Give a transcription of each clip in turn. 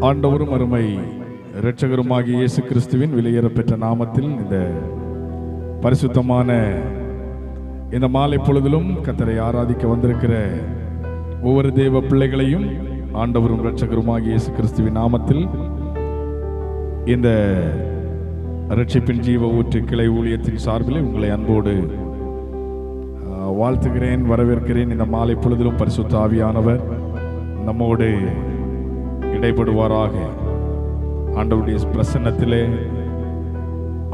ஆண்டவரும் அருமை இரட்சகருமாகிய இயேசு கிறிஸ்துவின் விலையேறப்பெற்ற நாமத்தில் இந்த பரிசுத்தமான இந்த மாலை பொழுதிலும் கர்த்தரை ஆராதிக்க வந்திருக்கிற ஒவ்வொரு தேவ பிள்ளைகளையும் ஆண்டவரும் இரட்சகருமாகிய இயேசு கிறிஸ்துவின் நாமத்தில் இந்த இரட்சிப்பின் ஜீவ ஊற்று கிளை ஊழியத்தின் சார்பில் உங்களை அன்போடு வாழ்த்துகிறேன், வரவேற்கிறேன். இந்த மாலை பொழுதிலும் பரிசுத்த ஆவியானவர் நம்மோடு இடைப்படுவாராக. ஆண்டவருடைய பிரசன்னத்திலே,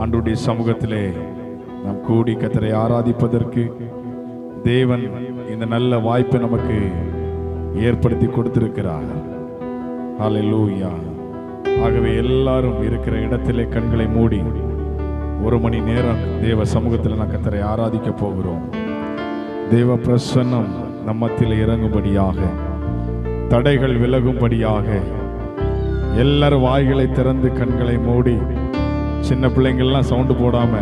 ஆண்டவருடைய சமூகத்திலே நாம் கூடி கர்த்தரை ஆராதிப்பதற்கு தேவன் இந்த நல்ல வாய்ப்பை நமக்கு ஏற்படுத்தி கொடுத்திருக்கிறார். ஹல்லேலூயா. ஆகவே எல்லாரும் இருக்கிற இடத்திலே கண்களை மூடி ஒரு மணி நேரம் தேவ சமூகத்தில் நாம் கர்த்தரை ஆராதிக்க போகிறோம். தேவ பிரசன்னம் நம்மத்தில் இறங்கும்படியாக, தடைகள் விலகும்படியாக எல்லாரும் வாய்களை திறந்து கண்களை மூடி, சின்ன பிள்ளைங்கள்லாம் சவுண்டு போடாம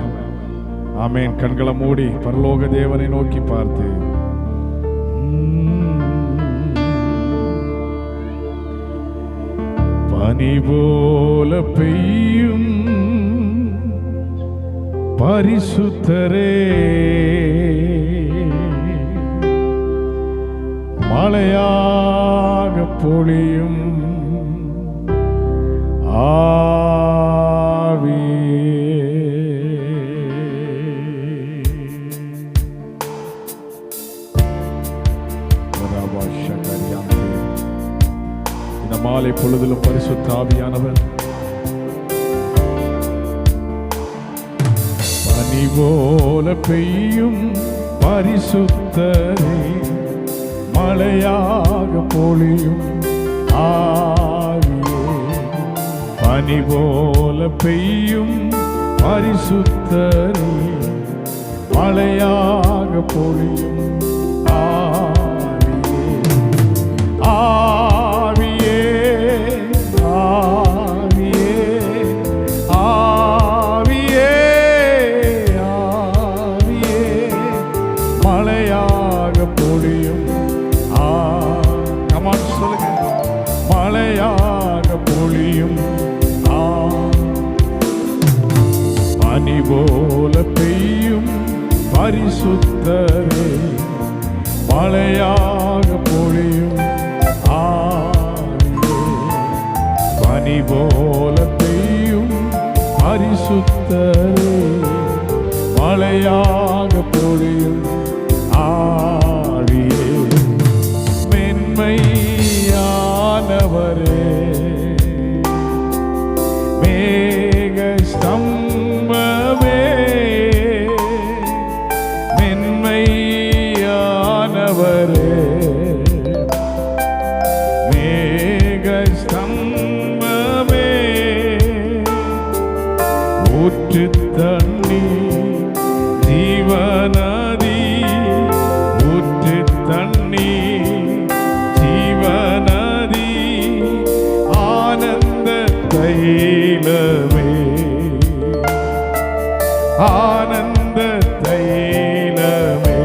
ஆமேன் கண்களை மூடி பரலோக தேவனை நோக்கி பார்த்து பனி போல பெய்யும் பரிசுத்தரே, மழையாக பொழியும் இந்த மாலை பொழுதிலும் பரிசுத்த ஆவியானவர் பனி போல பெய்யும் பரிசுத்தரே, மழையாக பொழியும் ஆவியே, பனி போல பெய்யும் பரிசுத்தரே, மழையாக பொழியும் ஆவியே, ஆவியே, ஆவியே, ஆவியே, ஆவியே, மழையாக பொழியும் மழையாக பொழியும் பனி போல பெய்யும் பரிசுத்தரே, மழையாக பொழியும் ஆவியே, பனி போல பெய்யும் பரிசுத்தரே, மழையாக பொழியும் ஆவியே, மென்மையானவரே, மேக ஸ்தம்பமே, மென்மையானவரே, மேக ஸ்தம்பமே, ஊற்று தண்ணி ஜீவநதி, ஊற்று தண்ணி ஜீவநதி, ஆனந்த தைலமே, ஆனந்த தைலமே,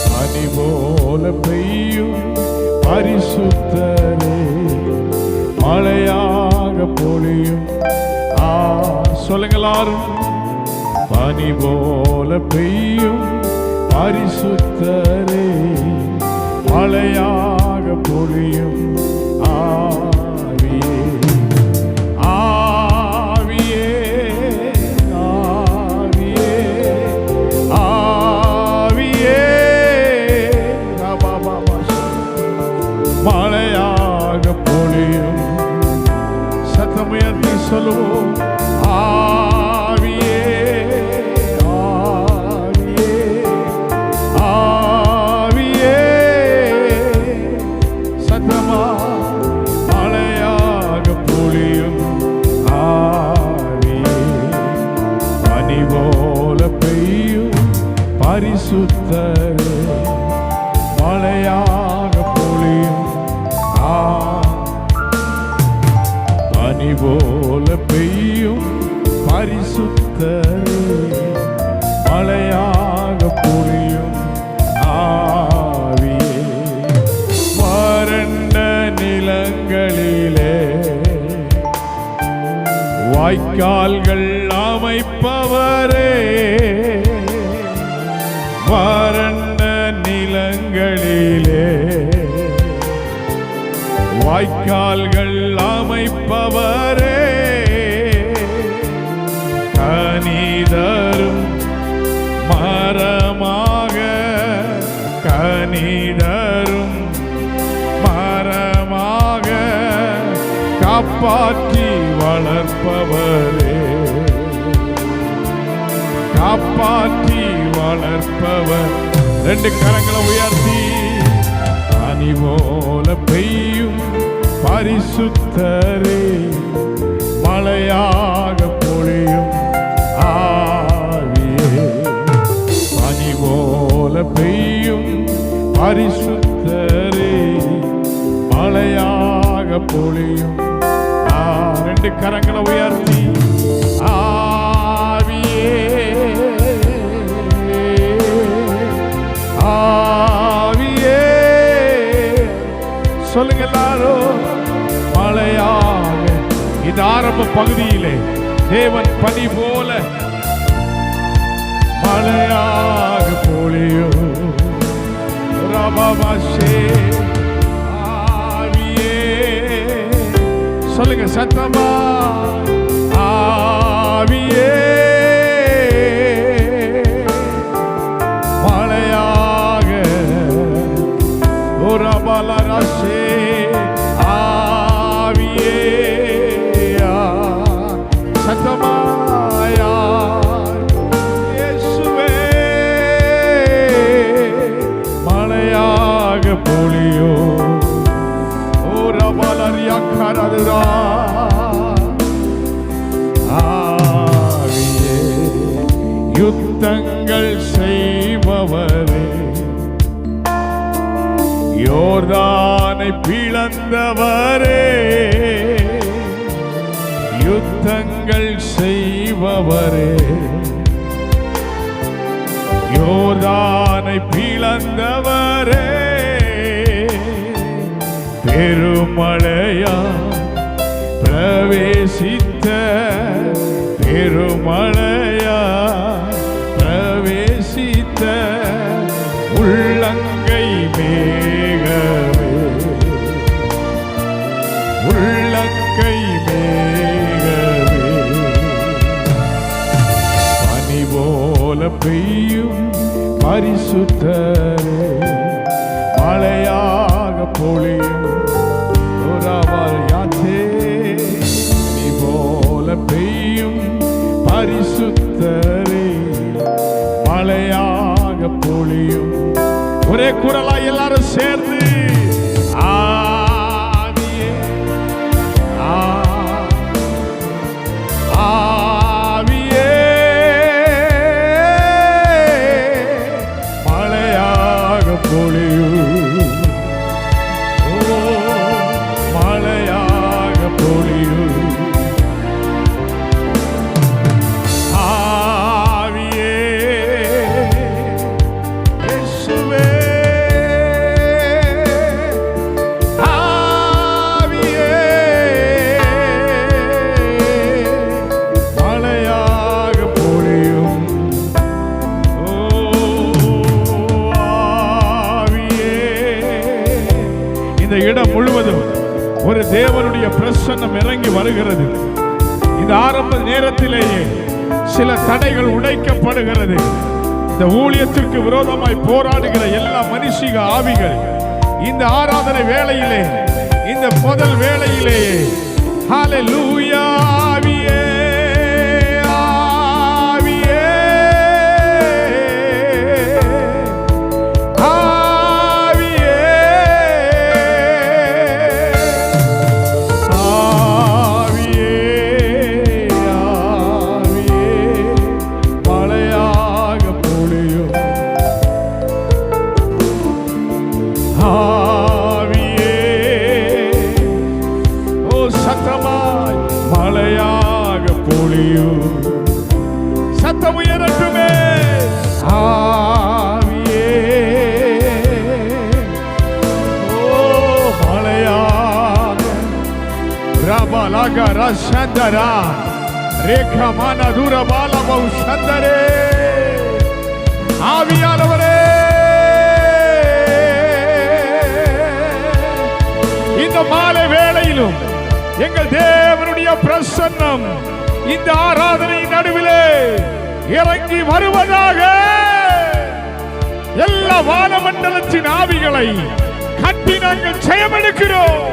பனி போல பெய்யும் பரிசுத்தரே, மழையாக பொழியும் சொல்லுங்களாரும், பனி போல பெய்யும் பரிசுத்தரே, மழையாக பொழியும் ஆவியே, ஆவியே, ஆவியே, ஆவியே, மழையாக பொழியும். சத்தமுயர்த்தி சொல்லுவோம், ஆவியே, ஆவியே, ஆவியே, சத்தமா மழையாக பொழியும் ஆவியே, பனி போல பெய்யும் பரிசுத்தரே, மழையாக பொழியும் பனி போல பெய்யும் பரிசுத்தரே, மழையாக பொழியும் ஆவியே, வறண்ட நில நிலங்களிலே வாய்க்கால்கள் அமைப்பவரே, வறண்ட நிலங்களிலே வாய்க்கால்கள் அமைப்பவரே, கனிதரும் மரமாக கனிதரும் மரமாக காப்பாற்றி வளர்ப்பவரே, காப்பாற்றி வளர்ப்பவர். ரெண்டு கரங்களை உயர்த்தி பனி போல பெய்யும் பரிசுத்தரே, மழையாக பொழியும் ஆவியே, பனி போல பெய்யும் பரிசுத்தரே, மழையாக பொழியும். ரெண்டு கரங்களை உயர்த்தி ஆவியே ஆவியே சொல்லுங்க எல்லாரும். மழையாக இந்த ஆரம்ப பகுதியிலே தேவன் பனி போல மழையாக பொழியும். ரபாபாஷே ஆவியே சொல்லுங்க சத்தமா ஆவியே மழையாக ரபாலராஷே ஆவியே சத்தமாயா இயேசுவே மழையாக பொழியோ. ஓ ரபாலரியா கரதுரா ஆவியே யுத்தங்கள் செய்பவரே, யோர்தானை பிளந்தவரே, யுத்தங்கள் செய்பவரே, யோர்தானை பிளந்தவரே, பெருமழையா பிரவேசித்த பெருமழையா பிரவேசித்த உள்ளங்கை மேகமே, உள்ளங்கை மேகமே, பனி போல பெய்யும் பரிசுத்தரே, மழையாக பொழியும். பனி போல பெய்யும் பரிசுத்தரே, மழையாக பொழியும். ஒரே குரலா எல்லாரும் சேர்ந்து ஆவியே ஆவியே மழையாக பொழியும். ஓ மழையாக பொழியும். இந்த இடம் முழுவதும் ஒரு தேவனுடைய பிரசன்னம் இறங்கி வருகிறது. இந்த ஆரம்ப நேரத்திலேயே சில தடைகள் உடைக்கப்படுகிறது. இந்த ஊழியத்திற்கு விரோதமாய் போராடுகிற எல்லா மனுஷிக ஆவிகள் இந்த ஆராதனை வேளையிலே, இந்த முதல் வேளையிலேயே ஹல்லேலூயா ஆவியே மழையாக பொழியும். சத்தம் உயரட்டுமே. ஆவியே ஓ மழையாக Rabalaga Rashandara Rekamana Durabala Baushandare ஆவியானவரே இந்த மாலை வேளையிலும் எங்கள் தேவனுடைய பிரசன்னம் இந்த ஆராதனை நடுவிலே இறங்கி வருவதாக. எல்லா வானமண்டலத்தின் ஆவிகளை கட்டி நாங்கள் ஜெயமெடுக்கிறோம்.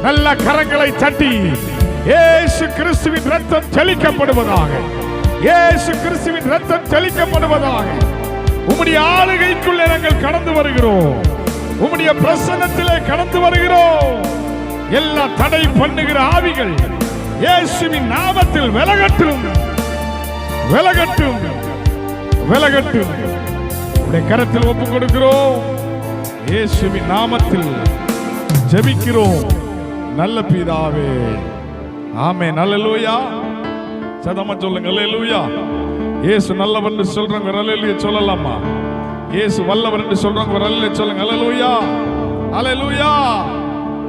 நல்ல கரங்களை தட்டி இயேசு கிறிஸ்துவின் ரத்தம் தெளிக்கப்படுவதாக. இயேசு கிறிஸ்துவின் ரத்தம் தெளிக்கப்படுவதாக. உம்முடைய ஆளுகைக்குள்ளே நாங்கள் கடந்து வருகிறோம். உம்முடைய பிரசன்னத்திலே கடந்து வருகிறோம். எல்லா தடை பண்ணுகிற ஆவிகள் இயேசுவின் நாமத்தில் விலகட்டும், விலகட்டும், விலகட்டும். உம்முடைய கரத்தில் ஒப்புக் கொடுக்கிறோம். இயேசுவின் நாமத்தில் ஜெபிக்கிறோம் நல்ல பிதாவே, ஆமென். அல்லேலூயா. சதமா சொல்லுங்க அல்லேலூயா. இயேசு நல்லவர் என்று சொல்றவங்க அல்லேலூயா சொல்லலாமா? இயேசு வல்லவர் என்று சொல்றவங்க அல்லேலூயா சொல்லுங்க அல்லேலூயா. அல்லேலூயா.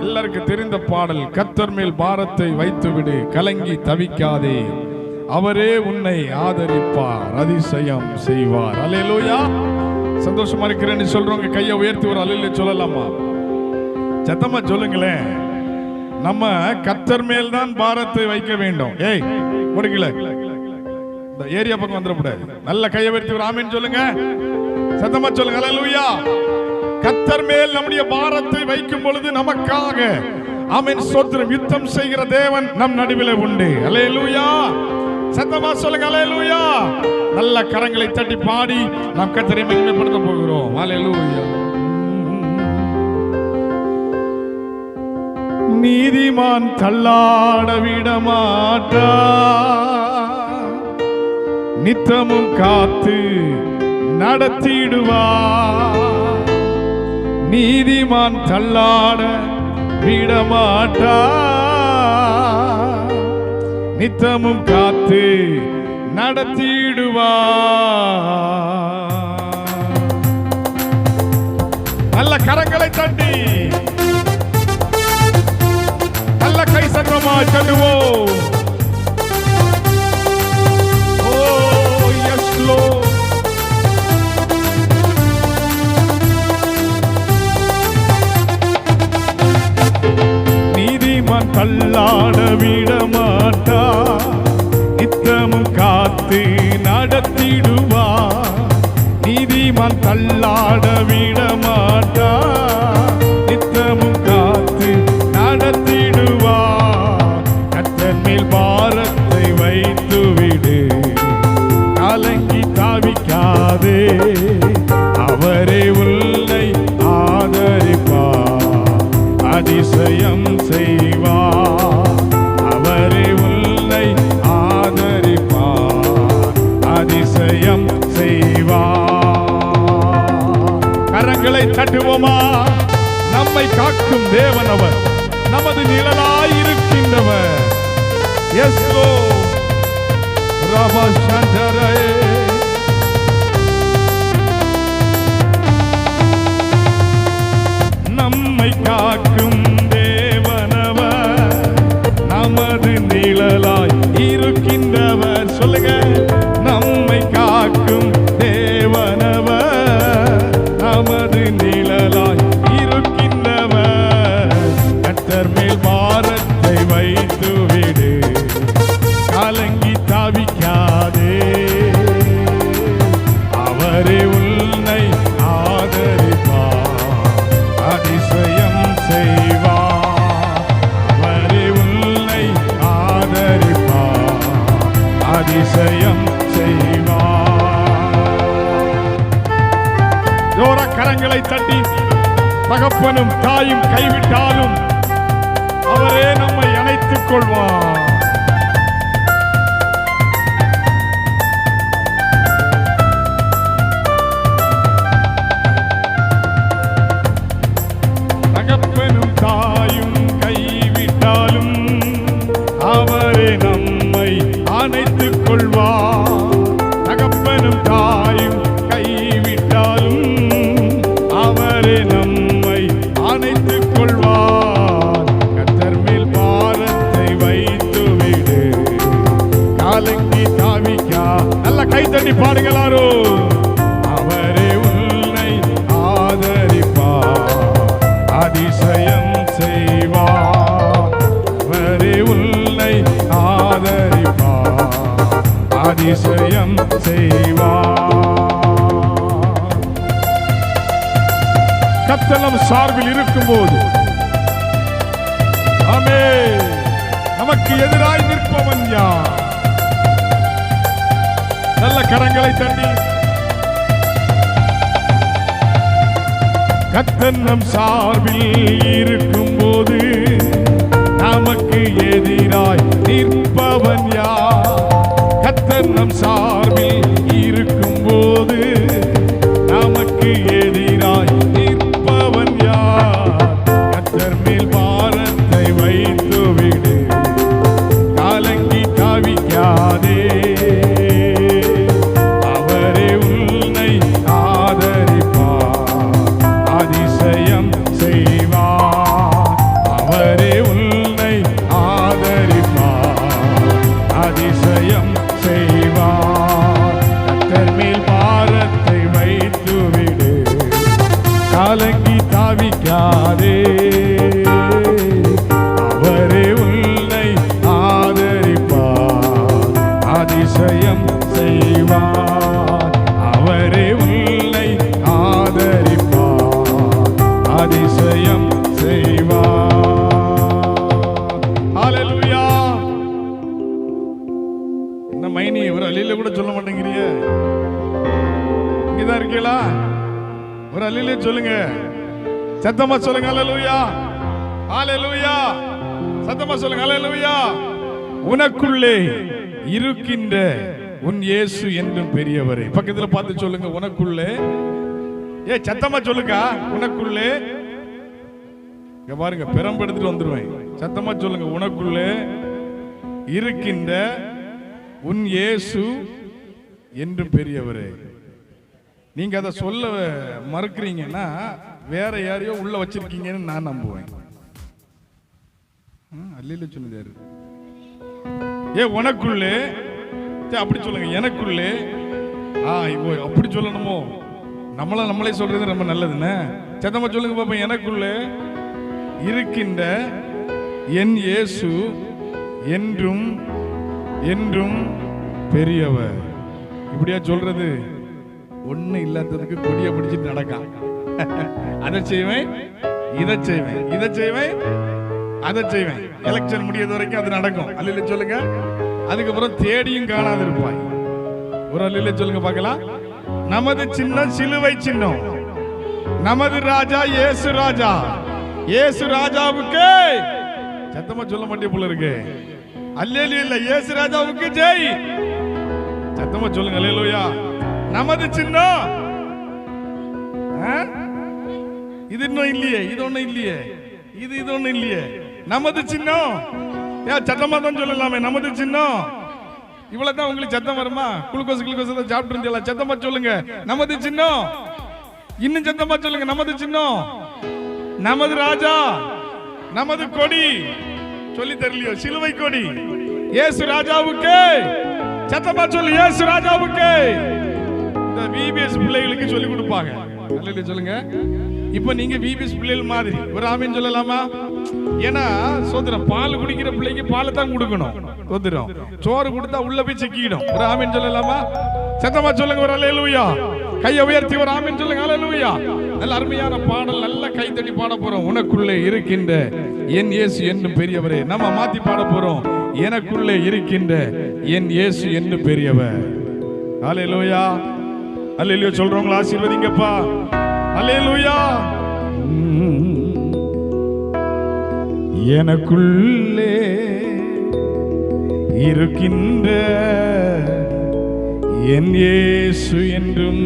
எல்லாருக்கும் தெரிந்த பாடல், கர்த்தர் மேல் பாரத்தை வைத்து விடு, கலங்கி தவிக்காதே, அவரே உன்னை ஆதரிப்பார், அதிசயம் செய்வார். அல்லேலூயா. சந்தோஷமா இருக்கிறேன்னு சொல்றவங்க கையை உயர்த்தி ஒரு அல்லேலூயா சொல்லலாமா? சத்தமா சொல்லுங்களேன். நம்ம கர்த்தர் மேல் தான் பாரத்தை வைக்க வேண்டும். ஏய் முடிக்கல, இந்த ஏரியா பக்கம் வந்துடக்கூடாது. நல்ல கையை உயர்த்தி ஒரு ஆமென் சொல்லுங்க. சத்தமா சொல்லுங்க அல்லேலூயா. கர்த்தர் மேல் நம்முடைய பாரத்தை வைக்கும் பொழுது நமக்காக ஆமென் ஸ்தோத்திரம் யுத்தம் செய்கிற தேவன் நம் நடுவிலே உண்டு. அல்லேலூயா. சத்தமா சொல்லுங்க அல்லேலூயா. நல்ல கரங்களை தட்டி பாடி நாம் கர்த்தரை மகிமைப்படுத்த போகிறோம். அல்லேலூயா. நீதிமான் தள்ளாட விடமாட்டா, நித்தமும் காத்து நடத்திடுவா. நீதிமான் தள்ளாட விடமாட்டா, நித்தமும் காத்து நடத்திடுவா. நல்ல கரங்களை தட்டி நல்ல கை சத்தமா சொல்லுவோம். ஓ எஸ் லார்ட். நீதிமான் தள்ளாட விடமாட்டா, நித்தமும் காத்து நடத்திடுவா. நீதிமான் தள்ளாட விடமாட்டா, நித்தமும் காத்து நடத்திடுவா. கர்த்தர் மேல் பாரத்தை வைத்து விடு, கலங்கி தாவிக்காதே, அவரே உன்னை ஆதரிப்பார், அதிசயம் செய்வார். அவரே உன்னை ஆதரிப்பார், அதிசயம் செய்வார். கரங்களை தட்டுவோமா? நம்மை காக்கும் தேவன் அவர், நமது நிழலாயிருக்கின்றவர். S Lord. ரபா சந்தரே. நம்மை காக்கும் தேவனவர், நமது நிழலாய் இருக்கின்றவர். சொல்லுங்க. நம்மை காக்கும் தேவனவர், நமது நிழலாய் இருக்கின்றவர். கர்த்தர் மேல் பாரத்தை வைத்து விடு, கலங்கி தவிக்காதே, அவரே உன்னை ஆதரிப்பார், அதிசயம் செய்வார். அவரே உன்னை ஆதரிப்பார், அதிசயம் செய்வார். ஜோர கரங்களை தட்டி, தகப்பனும் தாயும் கைவிட்டாலும் அவரே நம்மை அணைத்துக் கொள்வார். தகப்பனும் தாயும் கைவிட்டாலும் அவரே நம்மை அணைத்துக் கொள்வார். தகப்பனும் தாயும் கைவிட்டாலும் அவரே நம்மை அணைத்துக் கொள்வார். கர்த்தர் மேல் பாரத்தை அதிசயம் செய்வார். கர்த்தர் நம் சார்பில் இருக்கும்போது ஆமென். நமக்கு எதிராய் நிற்பவன் யார்? நல்ல கரங்களை தட்டி கர்த்தர் நம் சார்பில் இருக்கும்போது நமக்கு எதிராய் நிற்பவன் யார்? கர்த்தர் நம் சார்பில் இருக்கும்போது நமக்கு எதிராய் நிற்பவன் யார்? கர்த்தர் மேல் பாரத்தை வைத்து விடு, கலங்கி தவிக்காதே. அவரே உன்னை ஆதரிப்பார், அதிசயம் செய்வார். அவரே உன்னை ஆதரிப்பார், அதிசயம் செய்வார். கர்த்தர் மேல் பாரத்தை வைத்து விடு, கலங்கி தவிக்காதே. அவரே உன்னை ஆதரிப்பார், அதிசயம் செய்வார். அவரே உன்னை ஆதரிப்பார், அதிசயம் செய்வார். ஹல்லேலூயா. என்ன மைனி ஒரு அல்லேலூயா கூட சொல்ல மாட்டேங்கிறீங்க? இங்கதான் இருக்கீங்களா? ஒரு அல்லேலூயா சொல்லுங்க, சத்தமா சொல்லுங்க. ஹல்லேலூயா, ஹல்லேலூயா, சத்தமா சொல்லுங்க. ஹல்லேலூயா. உனக்குள்ளே இருக்கின்ற உன் இயேசு என்றும் பெரியவரே. பக்கத்துல பார்த்து சொல்லுங்க, உனக்குள்ளே. சத்தமா சொல்லுங்க, உனக்குள்ளே. இங்க பாருங்க, பெரம்பெடுத்துட்டு வந்துருவேன். சத்தமா சொல்லுங்க, உனக்குள்ளே இருக்கின்ற உன் இயேசு என்றும் பெரியவரே. நீங்க அதை சொல்ல மறுக்கிறீங்கன்னா வேற யாரையோ உள்ள வச்சிருக்கீங்கன்னு நான் நம்புவேன். அல்லேலூயா சொல்லுங்க. உனக்குள்ளே, அப்படி சொல்லுங்க, எனக்குள்ளே. அப்படி சொல்லணுமோ? நம்மளே சொல்றது ரொம்ப நல்லதுன்னு. சத்தமா சொல்லுங்க பாப்பா, எனக்குள்ளே இருக்கின்ற என் இயேசு என்றும் என்றும் பெரியவர். இப்படியா சொல்றது? ஒண்ணு இல்லாததுக்கு கொடிய பிடிச்சிட்டு நடக்கான். அதை செய்வேன், இதை செய்வேன், இதை செய்வேன், அதை செய்வேன். எலெக்ஷன் முடியாத வரைக்கும் அது நடக்கும். அல்லேலூயா சொல்லுங்க. அதுக்கப்புறம் தேடியும் காணாது இருப்பாய். ஒரு அல்லேலூயா சொல்லுங்க பார்க்கலாம். நமது சின்னம் சிலுவை சின்னம். நமது ராஜா இயேசு ராஜா. இயேசு ராஜாவுக்கு சத்தமா சொல்ல மாட்டே போல இருக்கு. அல்லேலூயா இல்ல, இயேசு ராஜாவுக்கு ஜெய். சத்தமா சொல்லுங்க அல்லேலூயா. நமது சின்னம் இது இன்னும் இல்லையே, இது ஒண்ணு இல்லையே, இது ஒண்ணு இல்லையே. நமது சின்னம் சத்தமா தான் சொல்லலாமே. நமது சின்னம் இவ்வளவுதான். உங்களுக்கு சத்தம் வருமா? குளுக்கோஸ் சாப்பிட்டு இருந்தீங்களா? சத்தமா சொல்லுங்க, நமது சின்னம். இன்னும் சத்தமா சொல்லுங்க, நமது சின்னம், நமது ராஜா, நமது கொடி. சொல்லி தரலையோ? சிலுவை கொடி. இயேசு ராஜாவுக்கு. சத்தமா சொல்லு, இயேசு ராஜாவுக்கு. இந்த விபிஎஸ் பிள்ளைகளுக்கு சொல்லி கொடுப்பாங்க. அல்லேலூயா சொல்லுங்க. இப்ப நீங்க விபிஎஸ் பிள்ளைகள் மாதிரி ஒரு ஆமீன் சொல்லலாமா? ஏன்னா சோதரம் பால் குடிக்கிற பிள்ளைக்கு பாலை தான் கொடுக்கணும். சோதரம் சோறு கொடுத்தா உள்ள போய் சிக்கிடும். ஒரு ஆமீன் சொல்லலாமா? சத்தமா சொல்லுங்க ஒரு அல்லேலூயா. கையை உயர்த்தி ஒரு ஆமீன் சொல்லுங்க. அல்லேலூயா. நல்ல அருமையான பாடல், நல்ல கை தட்டி பாட போறோம். உனக்குள்ளே இருக்கின்ற என் இயேசு என்னும் பெரியவரே. நம்ம மாத்தி பாட போறோம். எனக்குள்ளே இருக்கின்ற என் இயேசு என்னும் பெரியவர். அல்லேலூயா. அல்லேலூயா சொல்றவங்கள ஆசீர்வதிங்கப்பா. அல்லேலூயா. எனக்குள்ளே இருக்கின்ற என் இயேசு என்றும்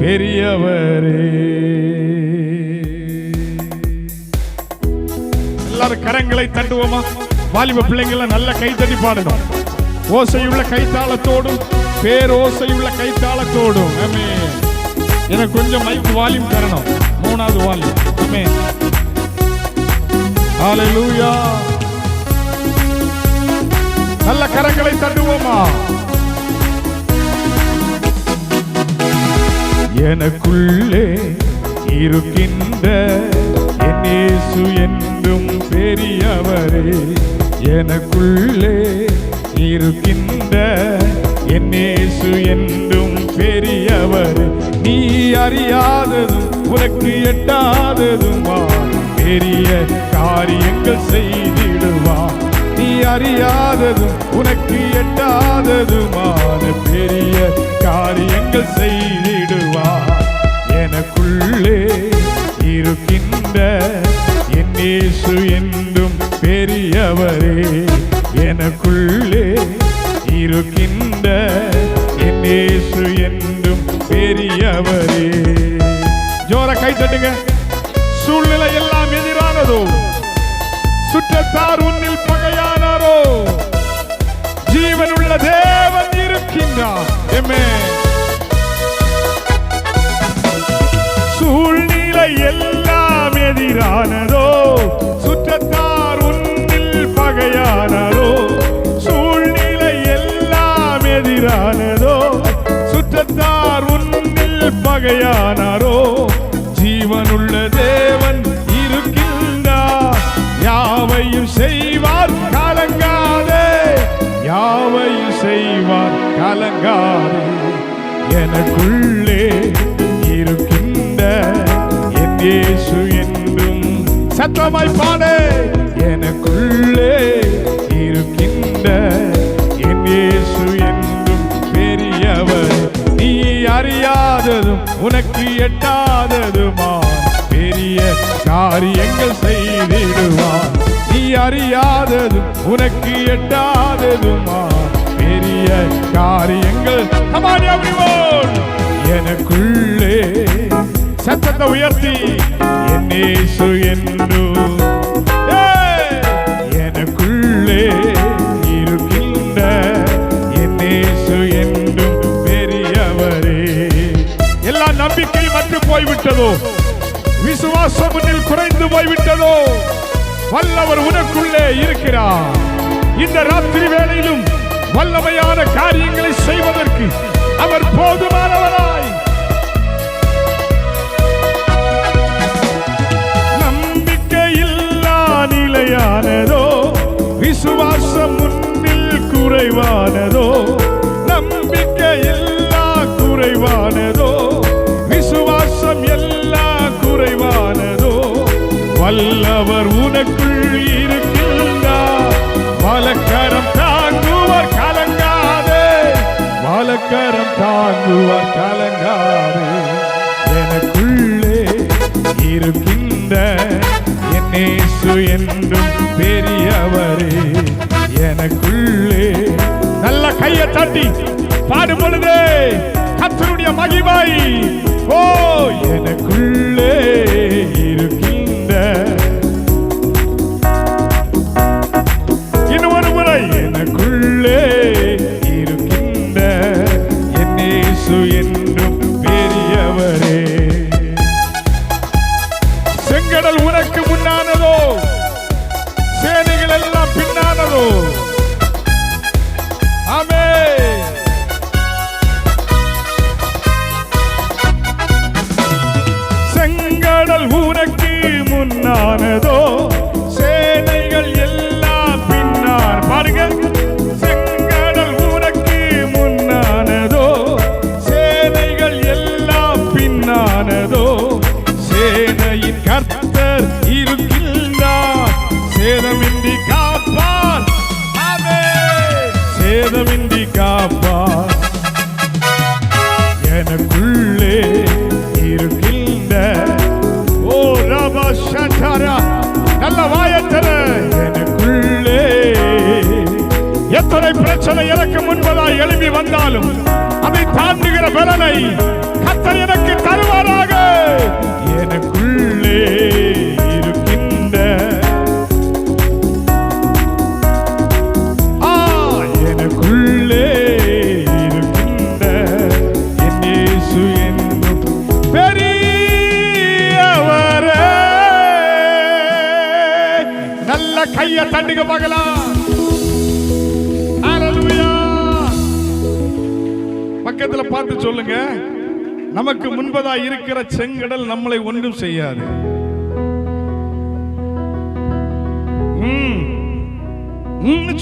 பெரியவரே. எல்லாரும் கரங்களை தட்டுவோமா? வாலிப பிள்ளைங்களை நல்ல கை தட்டி பாடணும். ஓசையுள்ள கைத்தாளத்தோடும் பேரோசையுள்ள கைத்தாளத்தோடும். ஆமென். எனக்கு கொஞ்சம் மைக் வால்யூம் தரணும். 3வது வால்யூம். ஆமென். ஹல்லேலூயா. நல்ல கரங்களை தட்டுவோமா? எனக்குள்ளே இருக்கின்ற என் இயேசு என்றும் பெரியவரே. எனக்குள்ளே இருக்கின்ற என் இயேசு என்றும் பெரியவர். நீ அறியாததும் உனக்கு எட்டாததுமா பெரிய காரியங்கள் செய்திடுவார். நீ அறியாததும் உனக்கு எட்டாததுமான பெரிய காரியங்கள் செய்திடுவார். எனக்குள்ளே இருக்கின்ற என் இயேசு என்றும் பெரியவரே. எனக்குள்ளே இருக்கின்ற என் இயேசு என்றும் பெரியவரே. ஜோர கை தட்டுங்க. சூழ்நிலை எல்லாம் எதிரானதோ, சுற்றத்தார் உன்னில் பகையானாரோ, ஜீவனுள்ள தேவன் இருக்கின்றார். சூழ்நிலை எல்லாம் எதிரானதோ, சுற்றத்தார் உன்னில் பகையானாரோ, சூழ்நிலை எல்லாம் எதிரானதோ, சுற்றத்தார் உன்னில் பகையானாரோ, ஜீவனுள்ள தேவன் இருக்கின்றார். யாவையும் செய்வார் கலங்காதே, யாவையும் செய்வார் கலங்காதே. எனக்குள்ளே இருக்கின்ற என் இயேசு என்றும் சத்தமாய் பாடு. எனக்குள்ளே இருக்கின்ற என் இயேசு என்றும் பெரியவர். நீ அறியாததும் உனக்கு எட்டாததுமா பெரிய காரியங்கள் செய்திடுவார். நீ அறியாததும் உனக்கு எட்டாததுமா பெரிய காரியங்கள். எனக்குள்ளே சத்தத்தை உயர்த்தி என் இயேசு என்றும், எனக்குள்ளே இருக்கின்ற என் இயேசு என்றும் பெரியவரே. எல்லா நம்பிக்கை மற்று போய்விட்டதோ, விசுவாசம் முன்னில் குறைந்து போய்விட்டதோ, வல்லவர் உனக்குள்ளே இருக்கிறார். இந்த ராத்திரி வேளையிலும் வல்லமையான காரியங்களை செய்வதற்கு அவர் போதுமானவராய். நம்பிக்கையில்லா நிலையானதோ, விசுவாசம் முன்னில் குறைவானதோ, நம்பிக்கையில்லா குறைவானதோ, விசுவாசம் எல்லா குறைவானதோ, வல்லவர் உனக்குள் இருக்கின்றார். வலக்கரம் தாங்குவார் கலங்காதே, வலக்கரம் தாங்குவார் கலங்காதே. எனக்குள்ளே இருக்கின்ற என் இயேசு என்றும் பெரியவரே. எனக்குள்ளே நல்ல கையை தட்டி பாடும் பொழுதே கர்த்தருடைய மகிமை. ஓ எனக்குள்ளே இருக்கின்ற, இன்னொரு முறை, எனக்குள்ளே இருக்கின்ற என் இயேசு என்றும் பெரியவரே. செங்கடல் உனக்கு முன்னானதோ, சேனைகள் எல்லாம் பின்னானதோ. ஆமென். செங்கடல் உனக்கு முன்னானதோ, சேனைகள் எல்லாம் பின்னான். பாருங்க. செங்கடல் உனக்கு முன்னானதோ, சேனைகள் எல்லாம் பின்னானதோ, சேனையின் கர்த்தர் இருக்கின்றார். சேதமின்றி காப்பார். ஆமென். சேதமின்றி காப்பார். எனக்குள்ளே இருக்கின்ற, ஓ ரபா ஷட்டரா, நல்ல வாயத்தர. எனக்குள்ளே எத்தனை பிரச்சனை எனக்கு முன்பதாய் எழுப்பி வந்தாலும் அதை தாண்டுகிற பலனை கர்த்தர் எனக்கு தருவாராக. எனக்குள்ளே இருக்கின்ற, எனக்குள்ளே இருக்கின்ற என் இயேசு என்னும் பெரியவரே. நல்ல கையை தண்டுங்க பார்க்கலாம். ஹல்லேலூயா. பக்கத்துல பார்த்து சொல்லுங்க, நமக்கு முன்பதா இருக்கிற செங்கடல் நம்மளை ஒன்றும் செய்யாது.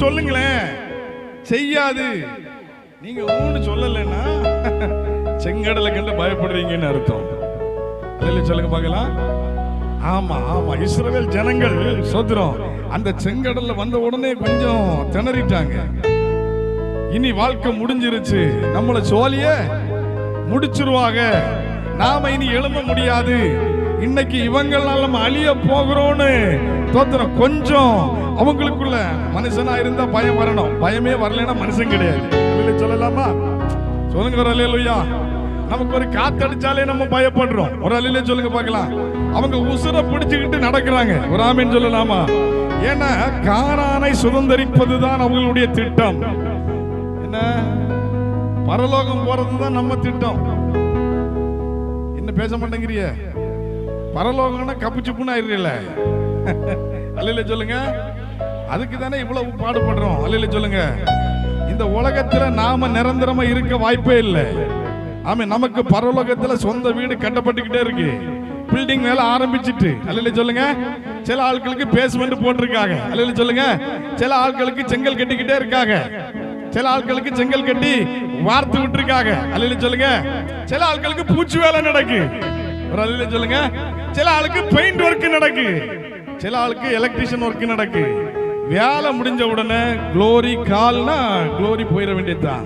சொல்லுங்களேன், செய்யாது. நீங்க ஒண்ணு சொல்லலைன்னா செங்கடலை கண்டு பயப்படுறீங்கன்னு அர்த்தம். சொல்லுங்க பார்க்கலாம். ஆமா ஆமா, இஸ்ரவேல் ஜனங்கள் சோத்திரம் அந்த செங்கடல்ல வந்த உடனே கொஞ்சம் திணறிட்டாங்க. இனி வாழ்க்கை முடிஞ்சிருச்சு, நம்மளை சோழிய முடிச்சிருவாங்க, நாம இனி எழும்ப முடியாது, இன்னைக்கு இவங்களால நம்ம அழிய போகிறோம்னு தோத்திரம் கொஞ்சம் அவங்களுக்குள்ள மனுஷனா இருந்தா பயம் வரணும். பயமே வரலைன்னா மனுஷன் கிடையாது. சொல்லலாமா? சொல்லுங்க ஒரு அல்லேலூயா. நமக்கு ஒரு காத்தடிச்சாலே நம்ம பயப்படுறோம். ஒரு அல்லேலூயா சொல்லுங்க பார்க்கலாம். அவங்க உசுரை பிடிச்சுக்கிட்டு நடக்கிறாங்க. ஒரு ஆமீன் சொல்லலாமா? ஏன்னா கானானை சுதந்தரிப்பதுதான் அவங்களுடைய திட்டம். என்ன பரலோகம் போறதுதான் நம்ம திட்டம். என்ன பேச மாட்டேங்கிறிய? பரலோகம்னா கப்புச்சுப்புன்னு ஆயிடுறீல. அல்லேலூயா சொல்லுங்க. அதுக்கு தானே இவ்வளவு பாடுபடுறோம். அல்லேலூயா சொல்லுங்க. இந்த உலகத்துல நாம நிரந்தரமா இருக்க வாய்ப்பே இல்லை. ஆமா, நமக்கு பரலோகத்துல சொந்த வீடு கட்டப்பட்டுக்கிட்டே இருக்கு. பில்டிங் வேலை ஆரம்பிச்சிட்டு. அல்லேலூயா சொல்லுங்க. சில ஆட்களுக்கு பேஸ்மெண்ட் போட்டிருக்காங்க. அல்லேலூயா சொல்லுங்க. சில ஆட்களுக்கு செங்கல் கட்டிக்கிட்டே இருக்காங்க. சில ஆட்களுக்கு செங்கல் கட்டி வார்த்து விட்டுருக்காங்க. அல்லேலூயா சொல்லுங்க. சில ஆட்களுக்கு பூச்சி வேலை நடக்கு. ஒரு அல்லேலூயா சொல்லுங்க. சில ஆளுக்கு பெயிண்ட் ஒர்க் நடக்கு. சில ஆளுக்கு எலக்ட்ரிஷியன் ஒர்க் நடக்கு. வேலை முடிஞ்ச உடனே க்ளோரி கால்னா க்ளோரி போயிட வேண்டியதுதான்.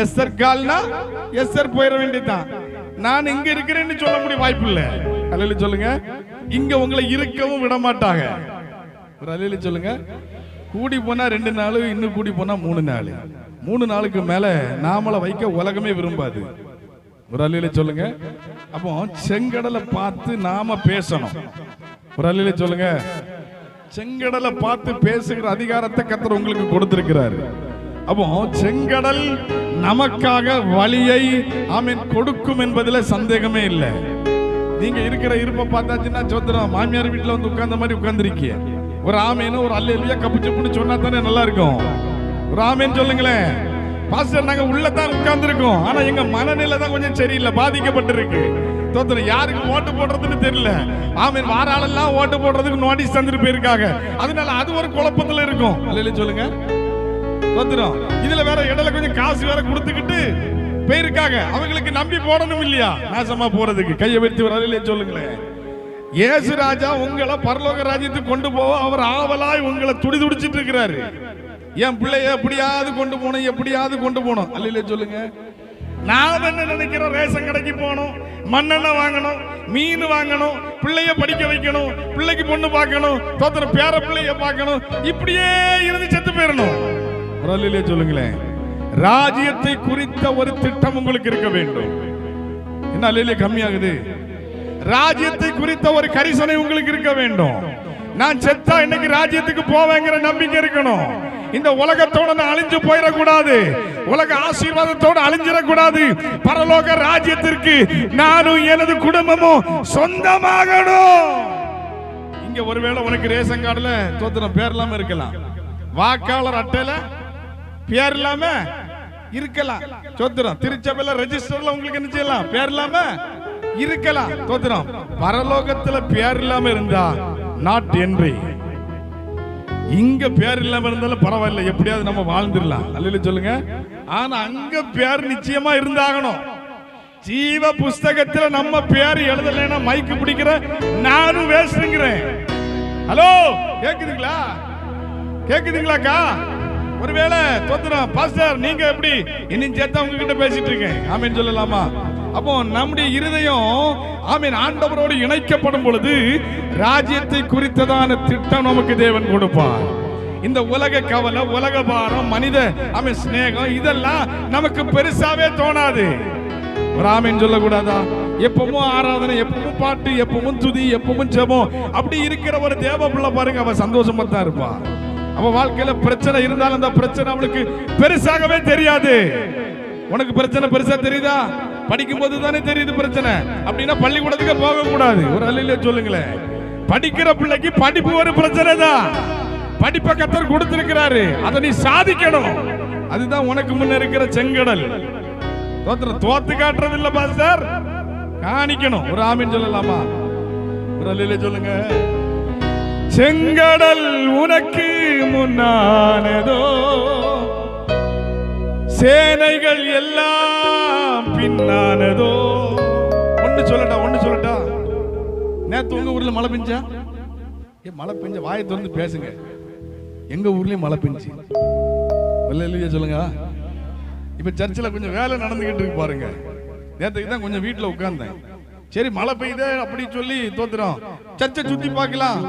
எஸ்ஸர் கால்னா எஸ்ஸர் போயிட வேண்டியதுதான். நான் இங்க இருக்கிறேன்னு சொல்ல முடிய வாய்ப்பு இல்லை. அல்லேலூயா சொல்லுங்க. இங்க உங்களை இருக்கவும் விட மாட்டாங்க. ஒரு அல்லேலூயா சொல்லுங்க. கூடி போனா 2 நாள், இன்னும் கூடி போனா 3 நாள். 3 நாளுக்கு மேல நாமளை வைக்க உலகமே விரும்பாது. ஒரு அல்லேலூயா சொல்லுங்க. அப்போ செங்கடலை பார்த்து நாம பேசணும். ஒரு அல்லேலூயா சொல்லுங்க. செங்கடலை பார்த்து பேசுகிற அதிகாரத்தை கர்த்தர் உங்களுக்கு கொடுத்திருக்கிறார். அப்போ செங்கடல் நமக்காக வழியை ஆமென் கொடுக்கும் என்பதில் சந்தேகமே இல்லை. நீங்க இருக்கிற இருப்ப பார்த்தாச்சுன்னா சோத்திரம் மாமியார் வீட்டுல வந்து உட்கார்ந்த மாதிரி உட்கார்ந்துருக்கீங்க. ஒரு ஆமேன்னு ஒரு அல்லேலூயா கப்புச்சுப்புன்னு சொன்னா தானே நல்லா இருக்கும். ஒரு ஆமேன்னு சொல்லுங்களேன். பாஸ்டர் நாங்க உள்ளதான் உட்கார்ந்து இருக்கோம், ஆனா எங்க மனநிலை தான் கொஞ்சம் சரியில்லை, பாதிக்கப்பட்டிருக்கு. தோத்திரம் யாருக்கு ஓட்டு போடுறதுன்னு தெரியல. ஆமீன். வார ஆளெல்லாம் ஓட்டு போடுறதுக்கு நோட்டீஸ் தந்துட்டு போயிருக்காங்க. அதனால அது ஒரு குழப்பத்துல இருக்கும். அல்லேலூயா சொல்லுங்க. தோத்திரம் இதுல வேற இடையில கொஞ்சம் காசு வேற கொடுத்துக்கிட்டு போயிருக்காங்க. அவங்களுக்கு நம்பி போடணும் இல்லையா நாசமா போறதுக்கு. கையை வைத்து ஒரு அல்லேலூயா சொல்லுங்களேன். இயேசு ராஜா உங்களை பரலோக ராஜ்யத்துக்கு கொண்டு போக அவர் ஆவலாய் உங்களை துடிதுடிச்சிட்டு இருக்கிறாரு. என் பிள்ளைய எப்படியாவது கொண்டு போகணும், எப்படியாவது கொண்டு போகணும். அல்லேலூயா சொல்லுங்க. நான் என்ன நினைக்கிறோம்? ரேஷன் கடைக்கு போகணும், மண்ணெண்ணெய் வாங்கணும், மீன் வாங்கணும், பிள்ளைய படிக்க வைக்கணும், பிள்ளைக்கு பொண்ணு பார்க்கணும், தோத்திர பேர பிள்ளைய பார்க்கணும், இப்படியே இருந்து செத்து போயிடணும். ஒரு அல்லேலூயா சொல்லுங்களேன். ராஜ்யத்தை குறித்த ஒரு திட்டம் உங்களுக்கு இருக்க வேண்டும். என்ன அல்லேலூயா கம்மியாகுது? ராஜ்யத்தை குறித்த ஒரு கரிசனை உங்களுக்கு இருக்க வேண்டும். நான் செத்தா இன்னைக்கு ராஜ்யத்துக்கு போவேங்கிற நம்பிக்கை இருக்கணும். இந்த உலகத்தோட நான் அழிஞ்சு போயிடக்கூடாது. உலக ஆசீர்வாதத்தோடு அழிஞ்சிடக்கூடாது. பரலோக ராஜ்யத்திற்கு நானும் எனது குடும்பமும் சொந்தமாகணும். இங்க ஒருவேளை உனக்கு ரேஷன் கார்டுல தோத்திரம் பேர் இல்லாம இருக்கலாம், வாக்காளர் அட்டையில பேர் இல்லாம இருக்கலாம். தோத்திரம் திருச்சபையில ரெஜிஸ்டர்ல உங்களுக்கு என்ன செய்யலாம்? பேர் இல்லாம இருக்கலாம். தோத்திரம் பரலோகத்துல பேர் இல்லாம இருந்தா நாட் என்ட்ரி. இங்க பேர் இல்லாம இருந்தாலும் பரவாயில்ல, எப்படியாவது நம்ம வாழ்ந்துடலாம். அல்லேலூயா சொல்லுங்க. ஆனா அங்க பேர் நிச்சயமா இருந்தாகணும். ஜீவ புஸ்தகத்துல நம்ம பேர் எழுதலைன்னா மைக்கு பிடிக்கிற நானும் வேஸ்ட்ங்கிறேன். ஹலோ கேக்குதுங்களா? கேக்குதுங்களாக்கா? ஒருவேளை தோத்திரம் பாஸ்டர் நீங்க எப்படி இன்னும் சேர்த்தா உங்ககிட்ட பேசிட்டு இருக்கேன், ஆமீன் சொல்லலாமா? அப்போ நம்முடைய இருதயம் ஆமீன் ஆண்டவரோடு இணைக்கப்படும் பொழுது ராஜ்யத்தை குறித்ததான திட்டம் நமக்கு தேவன் கொடுப்பார். இந்த உலக கவலை, உலக பாரம், மனித ஆமீன் ஸ்நேகம் இதெல்லாம் நமக்கு பெருசாவே தோணாது. ஒரு ஆமீன் சொல்லக்கூடாதா? எப்பவும் ஆராதனை, எப்பவும் பாட்டு, எப்பவும் துதி, எப்பவும் ஜெபம், அப்படி இருக்கிற ஒரு தேவ பிள்ளை பாருங்க, அவ சந்தோஷமா தான் இருப்பா. அவ வாழ்க்கையில பிரச்சனை இருந்தாலும் அந்த பிரச்சனை அவளுக்கு பெருசாகவே தெரியாது. உனக்கு பிரச்சனை பெருசா தெரியுதா? படிக்கும் போது தானே தெரியுது பிரச்சனை. அப்படின்னா பள்ளிக்கூடத்துக்கு போக கூடாது. ஒரு அல்லேலூயா சொல்லுங்களேன். படிக்கிற பிள்ளைக்கு படிப்பு ஒரு பிரச்சனை தான். படிப்பை கர்த்தர் கொடுத்திருக்கிறாரு, அதை நீ சாதிக்கணும். அதுதான் உனக்கு முன்ன இருக்கிற செங்கடல். தோத்து காட்டுறது இல்ல பாஸ்டர், காணிக்கணும். ஒரு ஆமீன் சொல்லலாமா? ஒரு அல்லேலூயா சொல்லுங்க. செங்கடல் உனக்கு முன்னானதோ, சேனைகள் எல்லாம் பின்னானதோ. ஒண்ணு சொல்லட்டா, நேத்து உங்க ஊர்ல மழை பெஞ்சா? மழை பெஞ்ச வாயை திறந்து பேசுங்க. எங்க ஊர்லயும் மழை பெஞ்சு இல்லையா சொல்லுங்க. இப்ப சர்ச்சில் கொஞ்சம் வேலை நடந்துகிட்டு இருக்கு பாருங்க. நேற்றுக்கு தான் கொஞ்சம் வீட்டுல உட்கார்ந்தேன். சரி மழை பெய்யுதே அப்படி சொல்லி தோத்துறோம், சர்ச்சை சுத்தி பார்க்கலாம்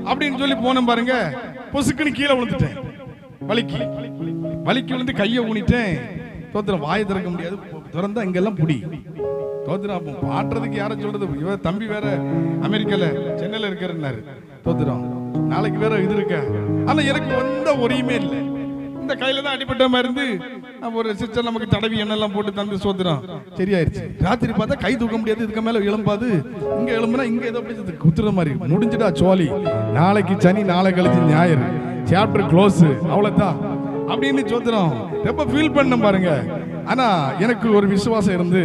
அப்படின்னு சொல்லி போனேன் பாருங்க. பொசுக்குன்னு கீழே விழுந்துட்டேன். வலிக்கு விழுந்து கையை ஊனிட்டேன். தோத்துறோம், வாயை திறக்க முடியாது. திறந்தா இங்கெல்லாம் புடி தோத்துறோம். பாட்டுறதுக்கு யாரை சொல்றது? இவ தம்பி வேற அமெரிக்கால சென்னையில இருக்கிறாரு. தோத்துறோம், நாளைக்கு வேற இது இருக்க. ஆனா எனக்கு எந்த ஒரியுமே இல்லை. இந்த கையில தான் அடிபட்ட மாதிரி இருந்து ஒரு சிஸ்டர் நமக்கு தடவி எண்ணெல்லாம் போட்டு தந்து சோத்துறோம், சரியாயிருச்சு. ராத்திரி பார்த்தா கை தூக்க முடியாது. இதுக்கு மேல எழும்பாது. இங்க எழும்புனா இங்க ஏதோ குத்துற மாதிரி முடிஞ்சுடா சோழி. நாளைக்கு சனி, நாளை கழிச்சு ஞாயிறு, சாப்டர் க்ளோஸ், அவ்வளவுதான் அப்படின்னு சோத்துறோம். ரொம்ப ஃபீல் பண்ண பாருங்க. ஆனா எனக்கு ஒரு விசுவாசம் இருந்து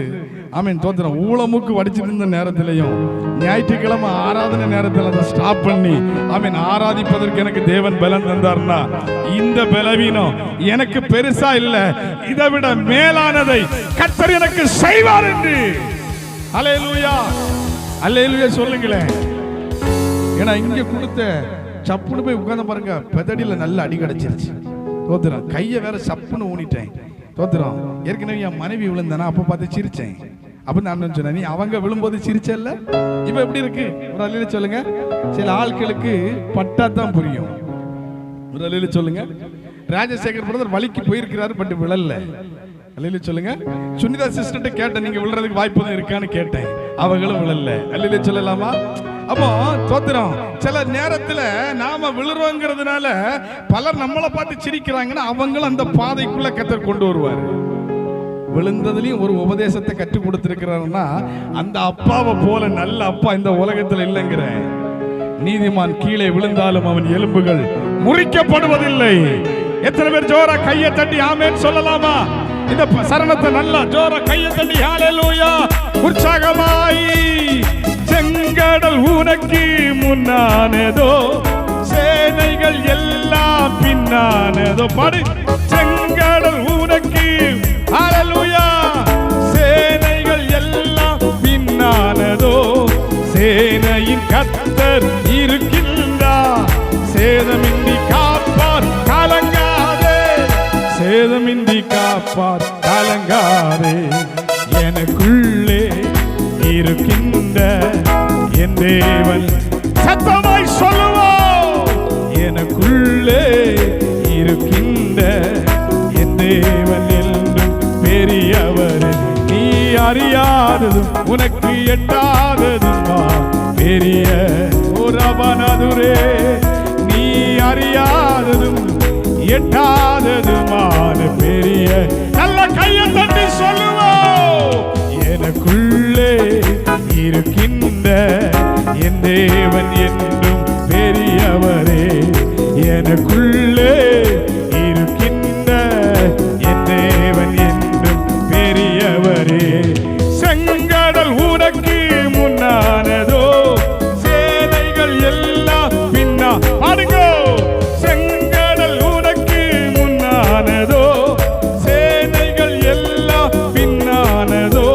ஆமீன் தோத்துறோம். ஊழமுக்கு வடிச்சிருந்த நேரத்திலையும் ஞாயிற்றுக்கிழமை ஆராதனை நேரத்தில் அதை ஸ்டாப் பண்ணி ஆமீன் ஆராதிப்பதற்கு எனக்கு தேவன் பலன் தந்தார்னா, இந்த பலவீனம் எனக்கு பெருசா இல்ல, இதை விட மேலானதை கர்த்தர் எனக்கு செய்வார் என்று அல்லேலூயா அல்லேலூயா சொல்லுங்களேன். ஏன்னா இங்க கொடுத்த சப்புன்னு போய் உட்கார்ந்து பாருங்க, பெதடியில நல்ல அடி கிடைச்சிருச்சு. தோத்துறோம், கையை வேற சப்புன்னு ஊனிட்டேன். தோத்துறோம், ஏற்கனவே என் மனைவி விழுந்தானா அப்ப பார்த்து சிரிச்சேன். அப்ப நான் சொன்னேன், நீ அவங்க விழும்போது சிரிச்சல்ல, இப்ப எப்படி இருக்கு? ஒரு அலையில சொல்லுங்க. சில ஆட்களுக்கு பட்டாதான் புரியும். ஒரு அலையில சொல்லுங்க. ராஜசேகர் பிரதர் வலிக்கு போயிருக்கிறாரு, பட் விழல. அலையில சொல்லுங்க. சுனிதா சிஸ்டர்ட்ட கேட்டேன், நீங்க விழுறதுக்கு வாய்ப்பு இருக்கான்னு கேட்டேன். அவங்களும் விழல. அலையில சொல்லலாமா? அப்போ தோத்துறோம், சில நேரத்துல நாம விழுறோங்கிறதுனால பலர் நம்மளை பார்த்து சிரிக்கிறாங்கன்னா அவங்களும் அந்த பாதைக்குள்ள கர்த்தர் கொண்டு வருவார். விழுந்ததுலயும் ஒரு உபதேசத்தை கற்றுக் கொடுத்திருக்கிறாருன்னா அந்த அப்பாவை போல நல்ல அப்பா இந்த உலகத்துல இல்லைங்கிற. நீதிமான் கீழே விழுந்தாலும் அவன் எலும்புகள் முறிக்கப்படுவதில்லை. எத்தனை பேர் ஜோரா கையை தட்டி ஆமென் சொல்லலாமா? இந்த சரணத்தை நல்லா ஜோரா கையை தட்டி ஹalleluya உற்சாகமாய். செங்கடல் உனக்கு முன்னானதோ, சேனைகள் எல்லாம் பின்னானதோ. பாடு. செங்கடல் உனக்கு ஹalleluya, சேனைகள் எல்லாம் பின்னானதோ. சேனையின் கர்த்தர் இருக்கின்றார், சேதமின்றி காப்பார் கலங்காதே. சேதமின்றி காப்பார் கலங்காதே. எனக்குள்ளே இருக்கின்ற என் தேவன், சத்தமாய் சொல்லுவோம், எனக்குள்ளே இருக்கின்ற என் தேவன் என்றும் பெரியவர். நீ அறியாததும் உனக்கு எட்டாததுமா பெரிய ஒரவனதுரே. நீ அறியாததும் எட்டாததுமான பெரிய. நல்ல கையை தட்டி சொல்லுவோம், எனக்குள்ளே இருக்கின்ற என் தேவன் என்றும் பெரியவரே. எனக்குள்ளே இருக்கின்ற என் தேவன் என்றும் பெரியவரே. செங்கடல் உனக்கு முன்னானதோ, சேனைகள் எல்லாம் பின்னா. பாடுங்கோ. செங்கடல் உனக்கு முன்னானதோ, சேனைகள் எல்லாம் பின்னானதோ.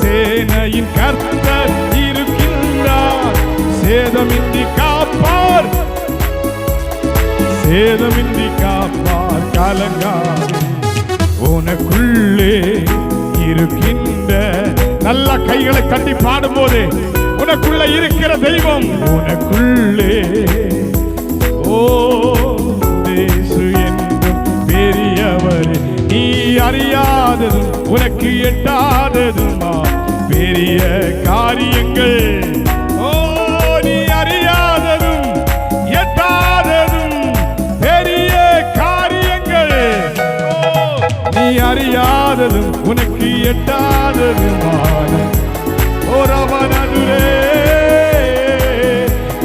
சேனையின் கர்த்தர் இருக்கின்றார், சேதமின்றி காப்பார், சேதமின்றி காப்பார் கலங்காதே. உனக்குள்ளே இருக்கின்ற. நல்ல கைகளை தட்டி பாடும்போது உனக்குள்ள இருக்கிற தெய்வம் உனக்குள்ளே. ஓ தேசு என்றும் பெரியவர். நீ அறியாததும் உனக்கு எட்டாததுமா பெரிய காரியங்கள். ஓ நீ அறியாததும் எட்டாததும் பெரிய காரியங்கள். நீ அறியாததும் உனக்கு எட்டாததுமான ஒரவனதுரே.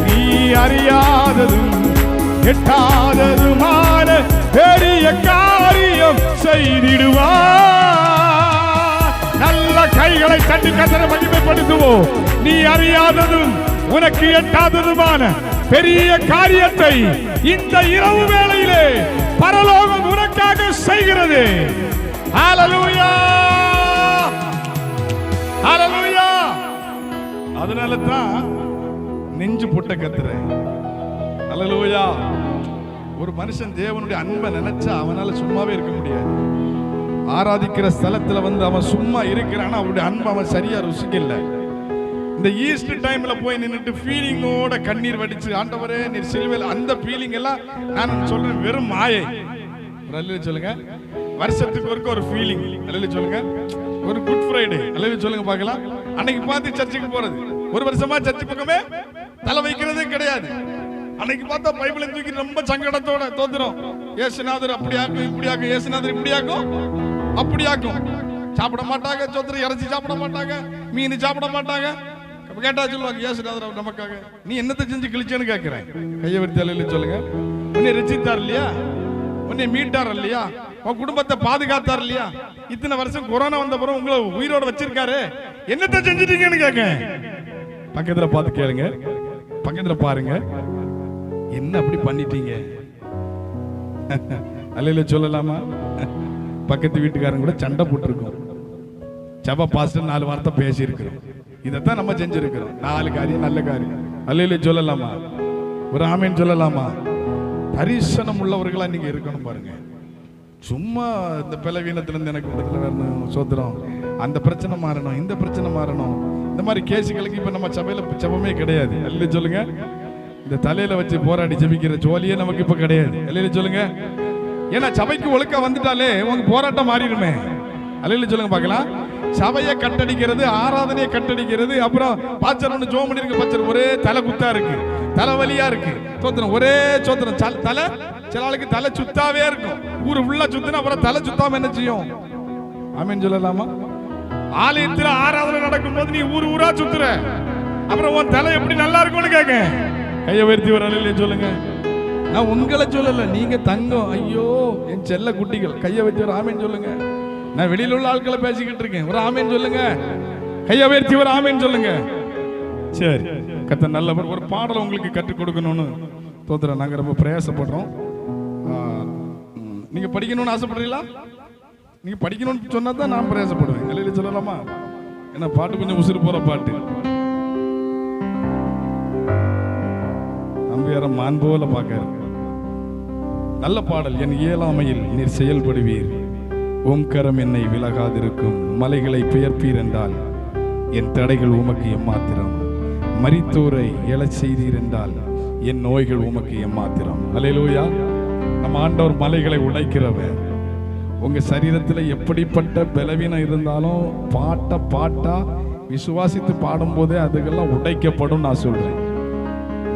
நீ அறியாததும் எட்டாததுமான பெரிய காரியம் செய்திடுவார். நல்ல கைகளை தட்டி கர்த்தரை மகிமைப்படுத்துவோம். நீ அறியாததும் உனக்கு எட்டாததுமான பெரிய காரியத்தை இந்த இரவு வேளையிலே பரலோகம் உனக்காக செய்கிறது. ஹalleluya ஹalleluya. அதனால தான் நெஞ்சு பொட்ட கத்துறேன். ஹalleluya. ஒரு மனுஷன் தேவனுடைய அன்பை நினைச்சா அவனால சும்மாவே இருக்க முடியாது. ஆராதிக்கிற ஸ்தலத்துல வந்து அவன் சும்மா இருக்கிறான், அவருடைய அன்பை அவன் சரியா ருசிக்கல. இந்த ஈஸ்டர் டைம்ல போய் நின்னுட்டு ஃபீலிங்கோட கண்ணீர் வடிச்சு ஆண்டவரே நீர் சிலுவையில், அந்த ஃபீலிங் எல்லாம் நான் சொல்றேன் வெறும் மாயை. அல்லேலூயா சொல்லுங்க. வருஷத்துக்கு ஒருக்க ஒரு ஃபீலிங். அல்லேலூயா சொல்லுங்க. ஒரு குட் ஃப்ரைடே. அல்லேலூயா சொல்லுங்க பார்க்கலாம். அன்னைக்கு பார்த்து சர்ச்சுக்கு போறது. ஒரு வருஷமா சர்ச்சு பக்கமே தலை வைக்கிறதே கிடையாது. அன்னைக்கு பார்த்தா பைபிளை தூக்கி ரொம்ப சங்கடத்தோட தோத்துறோம். ஏசுநாதர் அப்படியாக்கும் இப்படியாக்கும், ஏசுநாதர் இப்படியாக்கும் அப்படியாக்கும். சாப்பிட மாட்டாங்க, சோத்திரம் இறைச்சி சாப்பிட மாட்டாங்க, மீன் சாப்பிட மாட்டாங்க. கேட்டா சொல்லுவாங்க ஏசுநாதர் நமக்காக நீ என்னத்தை செஞ்சு கிழிச்சேன்னு கேட்கிறேன். கையை விடுத்து சொல்லுங்க. உன்னை ரசித்தார் இல்லையா, உன்னை மீட்டார் இல்லையா, உன் குடும்பத்தை பாதுகாத்தார் இல்லையா, இத்தனை வருஷம் கொரோனா வந்த பிறகு உங்களை உயிரோட வச்சிருக்காரு, என்னத்தை செஞ்சிட்டீங்கன்னு கேட்க. பக்கத்துல பார்த்து கேளுங்க, பக்கத்துல பாருங்க, என்ன அப்படி பண்ணிட்டீங்க. அல்லேலூயா சொல்லலாமா? பக்கத்து வீட்டுக்காரங்க கூட சண்டை போட்டுருக்கோம். சபை பாஸ்டர் 4 வார்த்தை பேசி இருக்கிறோம். இதைத்தான் நம்ம செஞ்சிருக்கிறோம். 4 காரியம் நல்ல காரியம். அல்லேலூயா சொல்லலாமா? ஒரு ஆமீன் சொல்லலாமா? தரிசனம் உள்ளவர்களா நீங்க இருக்கணும் பாருங்க. சும்மா இந்த பலவீனத்துல இருந்து எனக்கு விடுதலை வரணும், சோத்திரம், அந்த பிரச்சனை மாறணும், இந்த பிரச்சனை மாறணும், இந்த மாதிரி கேசுகளுக்கு இப்ப நம்ம சபையில ஜெபமே கிடையாது. அல்லேலூயா சொல்லுங்க. இந்த தலையில வச்சு போராடி ஜெபிக்கிற ஜோலியே நமக்கு இப்ப கிடையாது. அல்லேலூயா சொல்லுங்க. ஏன்னா சபைக்கு ஒழுக்கா வந்துட்டாலே உங்க போராட்டம் மாறிடுமே. அல்லேலூயா சொல்லுங்க பார்க்கலாம். சபையை கட்டடிக்கிறது, ஆராதனையை கட்டடிக்கிறது, அப்புறம் பாச்சர் ஒன்று ஜோம் பண்ணிருக்கு, பாச்சர் ஒரே தலை குத்தா இருக்கு, தலைவலியா இருக்கு, சோத்திரம் ஒரே சோத்திரம் தலை, சில ஆளுக்கு தலை சுத்தாவே இருக்கும். ஊரு உள்ள சுத்தினா அப்புறம் தலை சுத்தாம என்ன செய்யும்? ஆமீன் சொல்லலாமா? ஆலயத்தில் ஆராதனை நடக்கும் போது நீ ஊர் ஊரா சுத்துற, அப்புறம் உன் தலை எப்படி நல்லா இருக்கும்னு கேட்க. கையை உயர்த்தி ஒரு அலையில சொல்லுங்க. நான் உங்களை சொல்லல, நீங்க தங்கம். ஐயோ என் செல்ல குட்டிகள். கையை வச்சு ஒரு ஆமீன் சொல்லுங்க. நான் வெளியில உள்ள ஆட்களை பேசிக்கிட்டு இருக்கேன். ஒரு ஆமீன் சொல்லுங்க. கையை உயர்த்தி ஒரு ஆமீன் சொல்லுங்க. சரி, கர்த்தர் நல்லவர். ஒரு பாடலை உங்களுக்கு கற்றுக் கொடுக்கணும்னு தோத்துறேன். நாங்க ரொம்ப பிரயாசப்படுறோம். நீங்க படிக்கணும்னு ஆசைப்படுறீங்களா? நீங்க படிக்கணும்னு சொன்னா தான் நான் பிரயாசப்படுவேன். இல்லையில சொல்லலாமா? ஏன்னா பாட்டு கொஞ்சம் உசுறு போற பாட்டு. நம்பியார மான் போல பார்க்காரு. நல்ல பாடல். என் இயலாமையில் நீர் செயல்படுவீர், ஓம்கரம் என்னை விலகாதிருக்கும், மலைகளை பெயர்ப்பீர் என்றால் என் தடைகள் உமக்கு எம்மாத்திரம், மரித்தோரை எழச் செய்தீர் என்றால் என் நோய்கள் உமக்கு எம்மாத்திரம். அல்லேலூயா. நம்ம ஆண்டவர் மலைகளை உடைக்கிறவர். உங்க சரீரத்தில் எப்படிப்பட்ட பலவீனம் இருந்தாலும் பாட்டா விசுவாசித்து பாடும் போதே அதுக்கெல்லாம் உடைக்கப்படும். நான் சொல்றேன்,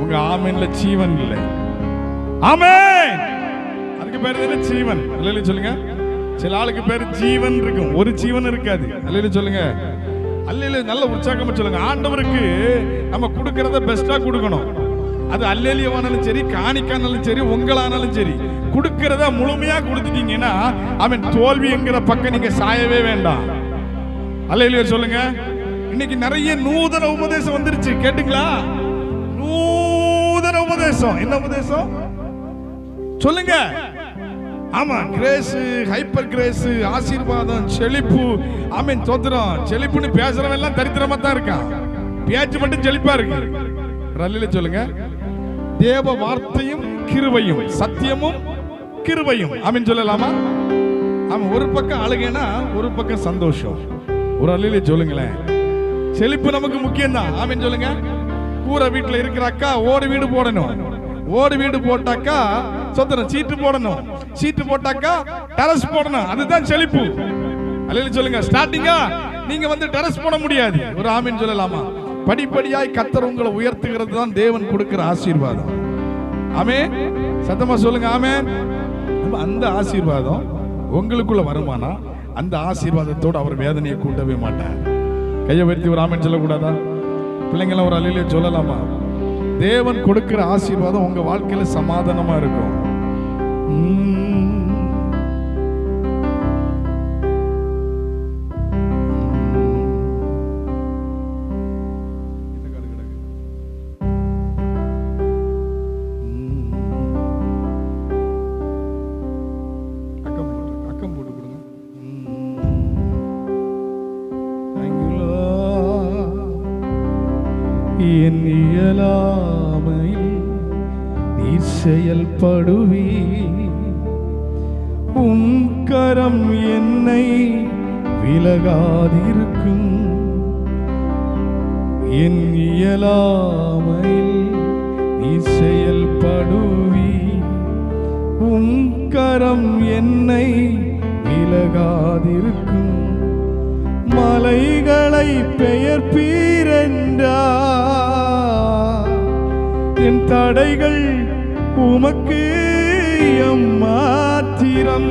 உங்க ஆமீன்ல ஜீவன் இல்லை. ஆமென். அதுக்கு பேர் என்ன? ஜீவன். அல்லேலூயா சொல்லுங்க. சில ஆளுக்கு பேர் ஜீவன் இருக்கும், ஒரு ஜீவன் இருக்காது. அல்லேலூயா சொல்லுங்க. அல்லேலூயா நல்ல உற்சாகமா சொல்லுங்க. ஆண்டவருக்கு நம்ம கொடுக்கறத பெஸ்டா கொடுக்கணும். அது அல்லேலூயாவானாலும் சரி, காணிக்கானாலும் சரி, உங்களானாலும் சரி, கொடுக்கறத முழுமையா கொடுத்துட்டீங்கன்னா அவன் தோல்வி என்கிற பக்கம் நீங்க சாயவே வேண்டாம். அல்லேலூயா சொல்லுங்க. இன்னைக்கு நிறைய நூதன உபதேசம் வந்துருச்சு, கேட்டுங்களா? நூதன உபதேசம். என்ன உபதேசம் சொல்லுங்க? ஆமா, கிரேஸ், ஹைப்பர் கிரேஸ், ஆசீர்வாதம், செழிப்பு. ஆமென் தோத்திரம். செழிப்புன்னு பேசுறவன் எல்லாம் தரித்திரமா தான் இருக்கான், பேச்சு மட்டும் செழிப்பா இருக்கு. ரல்லில சொல்லுங்க. தேவ வார்த்தையும் கிருபையும், சத்தியமும் கிருபையும். ஆமென் சொல்லலாமா? ஆமா. ஒரு பக்கம் அழுகைனா ஒரு பக்கம் சந்தோஷம். ஒரு அல்லில சொல்லுங்களேன். செழிப்பு நமக்கு முக்கியம் தான். ஆமென் சொல்லுங்க. கூரை வீட்டுல இருக்கிற அக்கா ஓடி வீடு போடணும், ஓடி வீடு போட்டாக்கா சொந்தரம் சீட்டு போடணும், சீட்டு போட்டாக்கா டெரஸ் போடணும். அதுதான் செழிப்பு. அல்லேலூயா சொல்லுங்க. ஸ்டார்டிங்கா நீங்க வந்து டெரஸ் போட முடியாது. ஒரு ஆமீன் சொல்லலாமா? படிப்படியாய் கர்த்தர் உங்களை உயர்த்துகிறது தான் தேவன் கொடுக்கிற ஆசீர்வாதம். ஆமென். சத்தமா சொல்லுங்க. ஆமென். அந்த ஆசீர்வாதம் உங்களுக்குள்ள வருமானா அந்த ஆசீர்வாதத்தோடு அவர் வேதனையை கூட்டவே மாட்டார். கையை உயர்த்தி ஒரு ஆமீன் சொல்லக்கூடாதா? பிள்ளைங்களாம் ஒரு அல்லேலூயா சொல்லலாமா? தேவன் கொடுக்கிற ஆசீர்வாதம் உங்க வாழ்க்கையில சமாதானமா இருக்கும். அக்கம் போட்டு கொடுங்க. இயலாமையில் நீர் செயல்படுவி உம் கரம் என்னை விலகாதிருக்கும் என் இயலாமையில் நீர் செயல்படுவி உம் கரம் என்னை விலகாதிருக்கும் மலைகளை பெயர்ப்பீரென்றார் என் தடைகள் உமக்கு எம்மாத்திரம்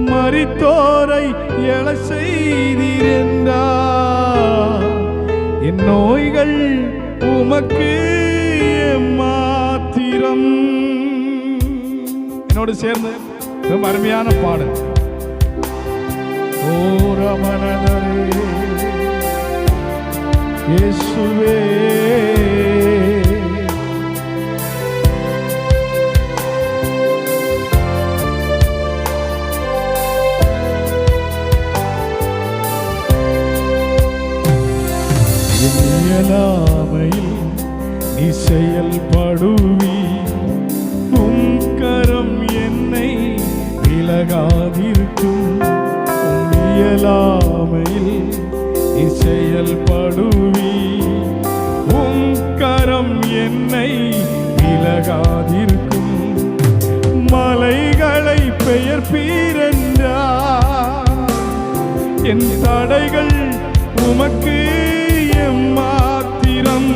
மரித்தோரை எழ செய்தீரென்றார் என் நோய்கள் உமக்கு எம்மாத்திரம். என்னோடு சேர்ந்து ரொம்ப அருமையான பாடல். ஓ ரமணனரே இயேசுவே இயலாமையில் நீ செயல்படுவி உம் கரம் என்னை விலகாதிருக்கும் இயலாமையில் நீ செயல்படுவி உம் கரம் என்னை விலகாதிருக்கும் மலைகளை பெயர்ப்பீரென்றார் என் தடைகள் உமக்கு எம்மாத்திரம்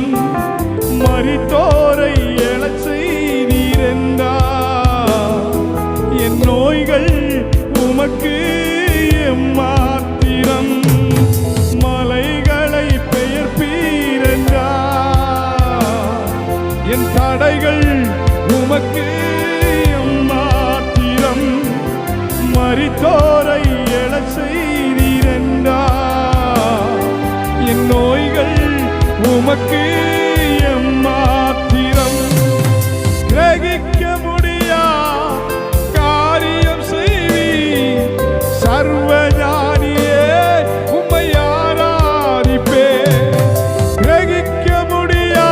மரித்தோரை எழச் செய்தீரென்றார் என் நோய்கள் உமக்கு எம்மாத்திரம் மலைகளை பெயர்ப்பீரென்றார் என் தடைகள் உமக்கு எம்மாத்திரம் மரித்தோரை எழச் செய்தீரென்றார் என் நோய்கள் உமக்கு எம்மாத்திரம் கிரகிக்க முடியா காரியம் செய்வீர் சர்வஞானியே உம்மை ஆராதிப்பேன் கிரகிக்க முடியா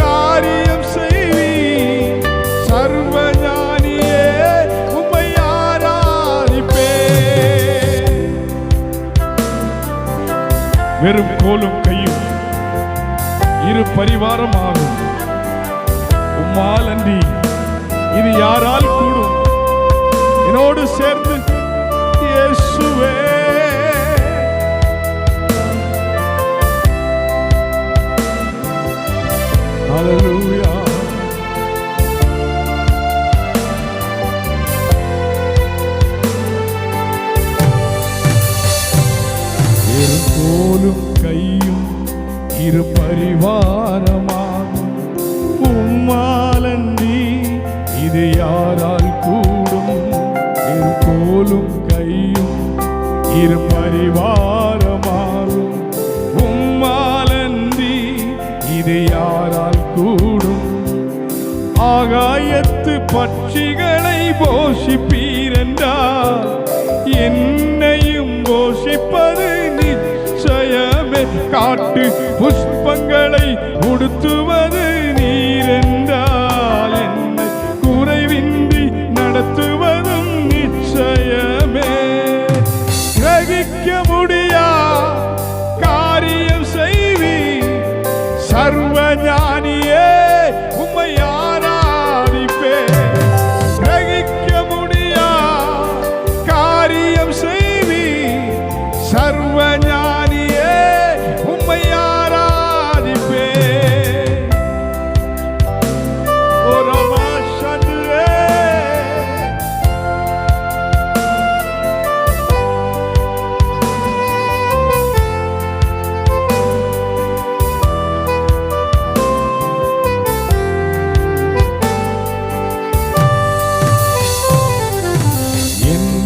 காரியம் செய்வீர் சர்வஞானியே உம்மை ஆராதிப்பேன். வெறும் கோலும் கையும் இரு பரிவாரமாகும் உம்மால் அன்றி இது யாரால் கூடும். என்னோடு சேர்ந்து இயேசுவே ஹல்லேலூயா இரு கோலும் கையும் இரு பரிவாரமாகும் உம்மாலன்றி இது யாரால் கூடும். இரு கோலும் கையும் இரு பரிவாரமாகும் உம்மாலன்றி இது யாரால் கூடும். ஆகாயத்து பட்சிகளை போஷிப்பீரென்றார் என்னையும் போஷிப்பது நிச்சயமே. காட்டு புஷ்பங்களை உடுத்துவது நீரென்றால் என்னை குறைவின்றி நடத்துவதும் நிச்சயமே. கிரகிக்க முடியா காரியம் செய்வீர் சர்வஞானியே உம்மை ஆராதிப்பேன். கிரகிக்க முடியா காரியம் செய்வீர் சர்வஞானியே உம்மை ஆராதிப்பேன். ஓ ரமாஷன்ரே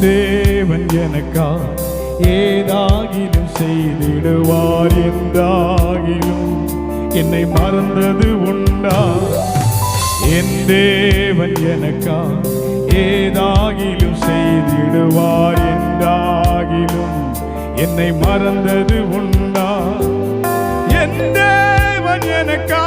தேவன் எனக்கா ஏதாகிலும் செய்திடுவார் என்றாகிலும் என்னை மறந்தது உண்டா. என் தேவன் எனக்கா ஏதாகிலும் செய்திடுவார் என்றாகிலும் என்னை மறந்தது உண்டா. என் தேவன் எனக்கா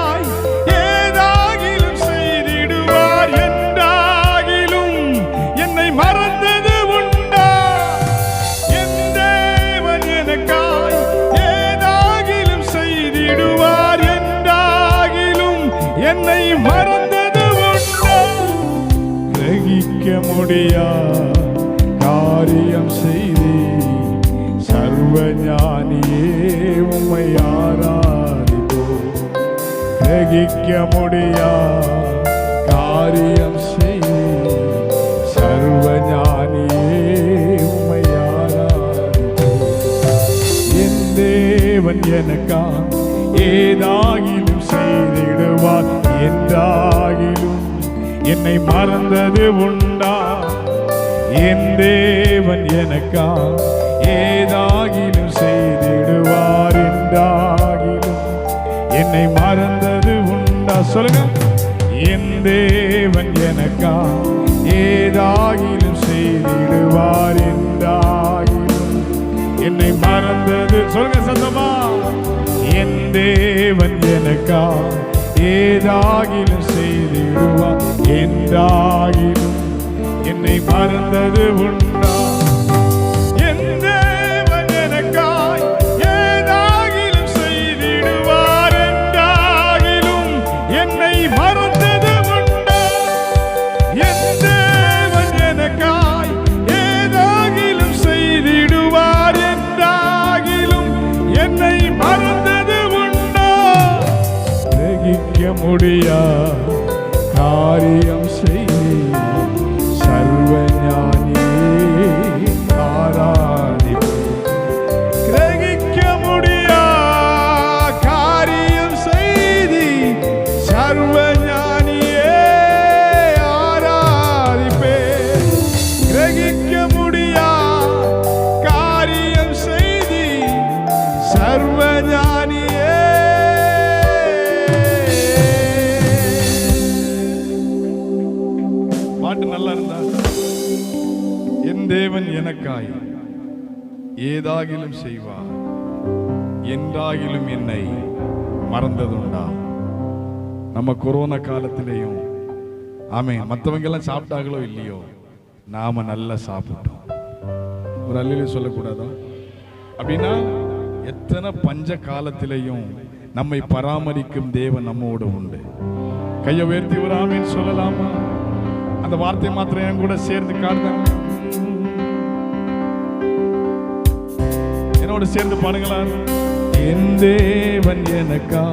முடியா காரியம் செய்தி சர்வஞானியே உம்மை ஆராதிப்போம். கிரகிக்க முடியா காரியம் செய்தி சர்வஞானியே உம்மை ஆராதிப்போம். என் தேவன் எனக்கா ஏதாகிலும் செய்திடுவார் என்றாகிலும் என்னை மறந்தது உண்டா? என் தேவன் எனக்கா ஏதாகிலும் செய்திடுவார் என்றாகிலும் என்னை மறந்தது உண்டா? சொல்லுங்க. என் தேவன் எனக்கா ஏதாகிலும் செய்திடுவார் என்றாகிலும் என்னை மறந்தது, சொல்லுங்க சத்தமா. என் தேவன் எனக்கா ஏதாகிலும் செய்திடுவார் என்றாகிலும் என்னை மறந்தது உண்டா? என் தேவன் எனக்காய் ஏதாகிலும் செய்திடுவார் என்றாகிலும் என்னை மறந்தது உண்டா? என் தேவன் எனக்காய் ஏதாகிலும் செய்திடுவார் என்றாகிலும் என்னை மறந்தது உண்டா? கிரகிக்க முடியா காரியம் செய்தி சர்வஞானியே ஆராதிப்போம். கிரகிக்க முடியா காரியம் செய்தி சர்வஞானியே ஆராதிப்பேன். கிரகிக்க முடியா காரியம் செய்தி சர்வஞானியே. பாட்டு நல்லா இருந்தா. என் தேவன் எனக்காய் ஏதாகிலும் செய்வார் என்றாகிலும் என்னை மறந்ததுண்டா? நம்ம கொரோனா காலத்திலேயும் ஆமே, மற்றவங்க எல்லாம் சாப்பிட்டாங்களோ இல்லையோ, நாம நல்லா சாப்பிட்டோம். ஒரு அல்லிலே சொல்லக்கூடாதா? அப்படின்னா எத்தனை பஞ்ச காலத்திலேயும் நம்மை பராமரிக்கும் தேவன் நம்மோடு உண்டு. கையை உயர்த்தி ஒரு ஆமேன் சொல்லலாமா? அந்த வார்த்தை மாத்திரம் என் கூட சேர்ந்து காட்டுங்க. என்னோட சேர்ந்து பாடுங்களா? என் தேவன் எனக்கா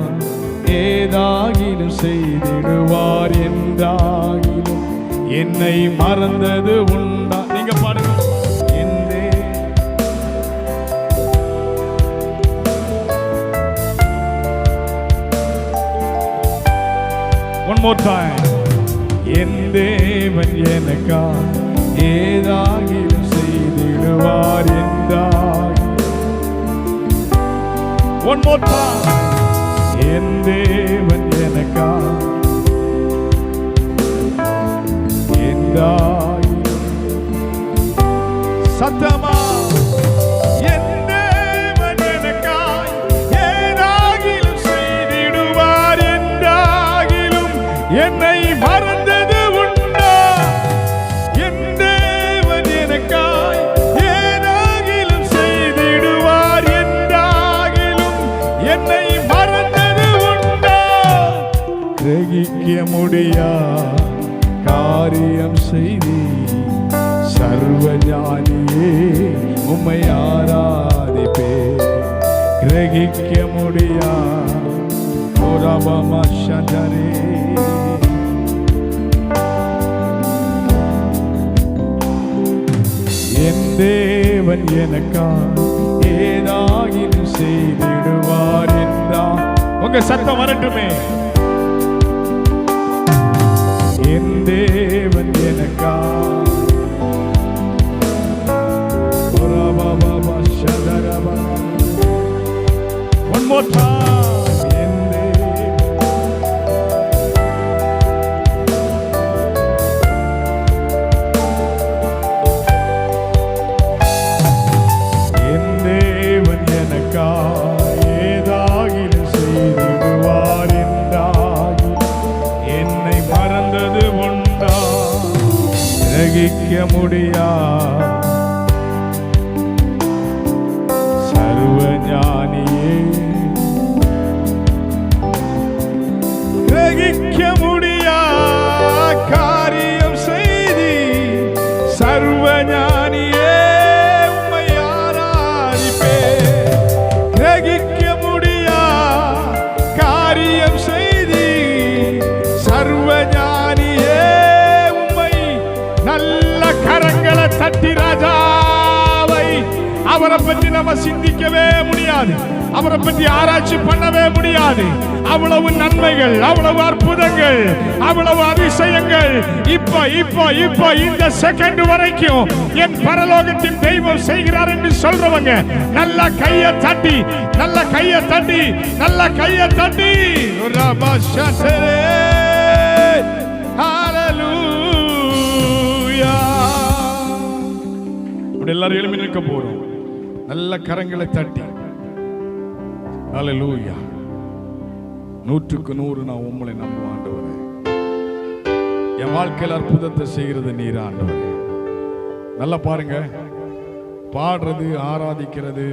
ஏதாகிலும் செய்திடுவார் என்றாகிலும் என்னை மறந்தது உண்டா? நீங்க பாடுங்க. One more time. என் தேவன் எனக்கா ஏதாகிலும் செய்திடுவார் என்றாகிலும். One more time. என் தேவன் எனக்கா என்றாகிலும். சத்தமா. என் தேவன் எனக்கா ஏதாகிலும் செய்திடுவார் என்றாகிலும் என்னை மறந்தது உண்டா? என் தேவன் எனக்காய் ஏதாகிலும் செய்திடுவார் என்றாகிலும் என்னை மறந்தது உண்டா? கிரகிக்க முடியா காரியம் செய்தி சர்வஞானியே உம்மை ஆராதிப்பேன். கிரகிக்க முடியா ஓரபமஷதரே. என் தேவன் எனக்கா ஏதாகிலும் செய்திடுவார் என்றார். உங்க சத்தம் வரட்டுமே. என் தேவன் எனக்கா One more time. என் தேவன் எனக்கா ஏதாகிலும் செய்திடுவார் என்றாகிலும் என்னை மறந்தது உண்டா? கிரகிக்க முடியா சர்வஞானியே. கிரகிக்க முடியா காரியம் செய்தி சர்வஞானியே உம்மை ஆராதிப்பே, கிரகிக்க முடியா காரியம் செய்தி சர்வஞானியே உம்மை. நல்ல கரங்களை தட்டி ராஜாவை அவரை பற்றி நம்ம சிந்திக்கவே முடியாது, அவரை பற்றி ஆராய்ச்சி பண்ணவே முடியாது. அவ்வளவு நன்மைகள், அவ்வளவு அற்புதங்கள், அவ்வளவு அதிசயங்கள் இப்ப இப்ப இப்ப இந்த செகண்ட் வரைக்கும் என் பரலோகத்தின் தெய்வம் செய்கிறார் என்று சொல்றவங்க நல்ல கையை தட்டி, நல்ல கையை தட்டி, நல்ல கையை தட்டி ஹல்லேலூயா. இப்படி எல்லாரும் எழுப்பி நிற்க போறோம். நல்ல கரங்களை தட்டி ஹல்லேலூயா. 100க்கு 100 நான் உம்மை நம்புவேன் ஆண்டவரே. என் வாழ்க்கையில் அற்புதத்தை செய்கிறது நீர் ஆண்டவரே. நல்லா பாருங்க, பாடுறது ஆராதிக்கிறது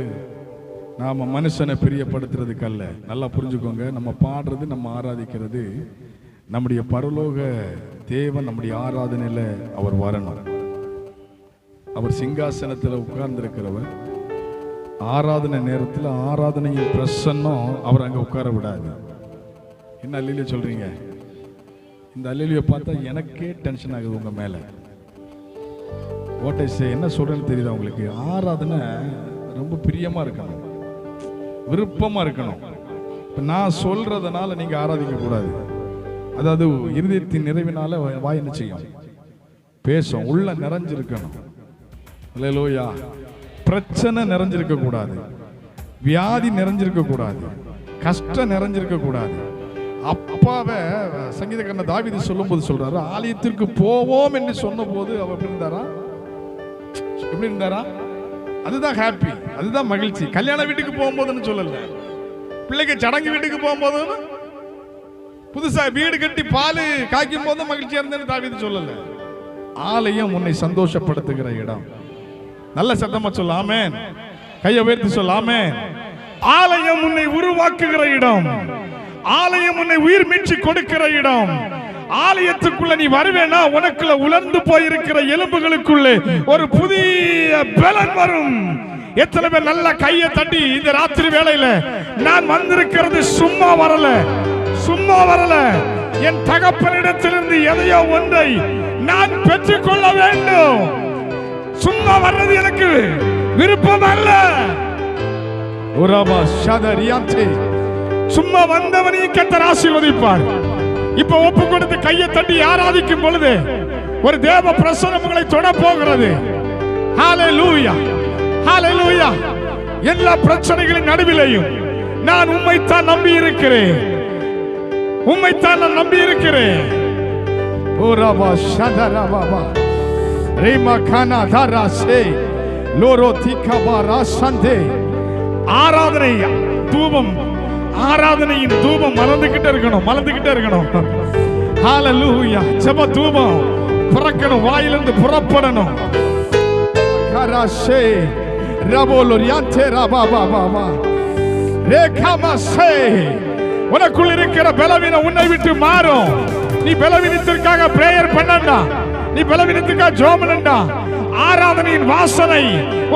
நாம மனுஷனை பிரியப்படுத்துறதுக்கு அல்ல. நல்லா புரிஞ்சுக்கோங்க, நம்ம பாடுறது நம்ம ஆராதிக்கிறது நம்முடைய பரலோக தேவன் நம்முடைய ஆராதனையில அவர் வரணும். அவர் சிங்காசனத்தில் உட்கார்ந்திருக்கிறவர். ஆராதனை நேரத்தில் ஆராதனையின் பிரசன்னம் அவர் அங்கே உட்கார விடாது. என்ன அல்லேலூயா சொல்றீங்க? இந்த அல்லேலூயா பார்த்தா எனக்கே டென்ஷன் ஆகுது உங்க மேல. வாட் ஐ சே, என்ன சொல்றேன்னு தெரியுதா உங்களுக்கு? ஆராதனை ரொம்ப பிரியமா இருக்கணும், விருப்பமா இருக்கணும். இப்ப நான் சொல்றதுனால நீங்க ஆராதிக்க கூடாது. அதாவது இருதயத்தின் நிறைவினால வாய் என்ன செய்யும்? பேசும். உள்ள நிறைஞ்சிருக்கணும். அல்லேலூயா. பிரச்சனை நிறைஞ்சிருக்க கூடாது, வியாதி நிறைஞ்சிருக்க கூடாது, கஷ்டம் நிறைஞ்சிருக்க கூடாது. அப்பாவை சங்கீதக்காரன் தாவீது சொல்லும்போது சொல்றாரு, ஆலயத்திற்கு போவோம் என்று சொன்ன போது அவர் எப்படி இருந்தாரா? எப்படி இருந்தாரா? அதுதான் ஹாப்பி, அதுதான் மகிழ்ச்சி. கல்யாண வீட்டுக்கு போகும்போதுன்னு சொல்லல, பிள்ளைக்கு சடங்கு வீட்டுக்கு போகும்போது, புதுசா வீடு கட்டி பால் காய்க்கும் போது மகிழ்ச்சியா இருந்தேன்னு தாவீது சொல்லல. ஆலயம் உன்னை சந்தோஷப்படுத்துகிற இடம். நல்ல சத்தமா சொல்ல ஆமென். கையை உயர்த்தி சொல்ல ஆமென். ஆலயம் உன்னை உருவாக்குகிற இடம். ஆலயம் உன்னை உயிர் மீட்சி கொடுக்கிற இடம். ஆலயத்துக்குள்ள நீ வருவேனா உனக்குள்ள உலர்ந்து போயிருக்கிற எலும்புகளுக்குள்ளே ஒரு புதிய பலன் வரும். எத்தனை பேர் நல்ல கையை தட்டி இந்த ராத்திரி வேளையில நான் வந்திருக்கிறது சும்மா வரல, சும்மா வரல, என் தகப்பனிடத்திலிருந்து எதையோ ஒன்றை நான் பெற்றுக்கொள்ள வேண்டும். சும்மா வர்றது எனக்கு விருப்பம் அல்ல. சும்மா வந்தவனையும் கர்த்தர் ஆசீர்வதிப்பார். இப்ப ஒப்பு கொடுத்து கையை தட்டி ஆராதிக்கும் பொழுது ஒரு தேவ பிரசன்னம் உங்களை தொட போகிறது. ஹல்லேலூயா, ஹல்லேலூயா. எல்லா பிரச்சனைகளின் நடுவிலேயும் நான் உம்மைத்தான் நம்பி இருக்கிறேன், உம்மைத்தான் நான் நம்பி இருக்கிறேன். ஓ ரபா ஷதரா பாபா ரேமா கானா தாராசே லோரோ திகபா ராசந்தே. ஆராதனை தூபம், ஆராதனையின் தூபம் மலர்ந்துகிட்டே இருக்கணும், மலர்ந்துகிட்டே இருக்கணும். ஹல்லேலூயா. ஜெப தூபம் பிறக்கணும், வாயிலிருந்து புறப்படணும். கராசே ரபோலோரியாந்தே ரபா பாபா பா ரேகாமசே. உனக்குள் இருக்கிற பலவீனம் உன்னை விட்டு மாறும். நீ பலவீனத்திற்காக பிரேயர் பண்ணண்டா, நீ பலவீனத்துக்காக ஜெபம் பண்ணண்டா. ஆராதனையின் வாசனை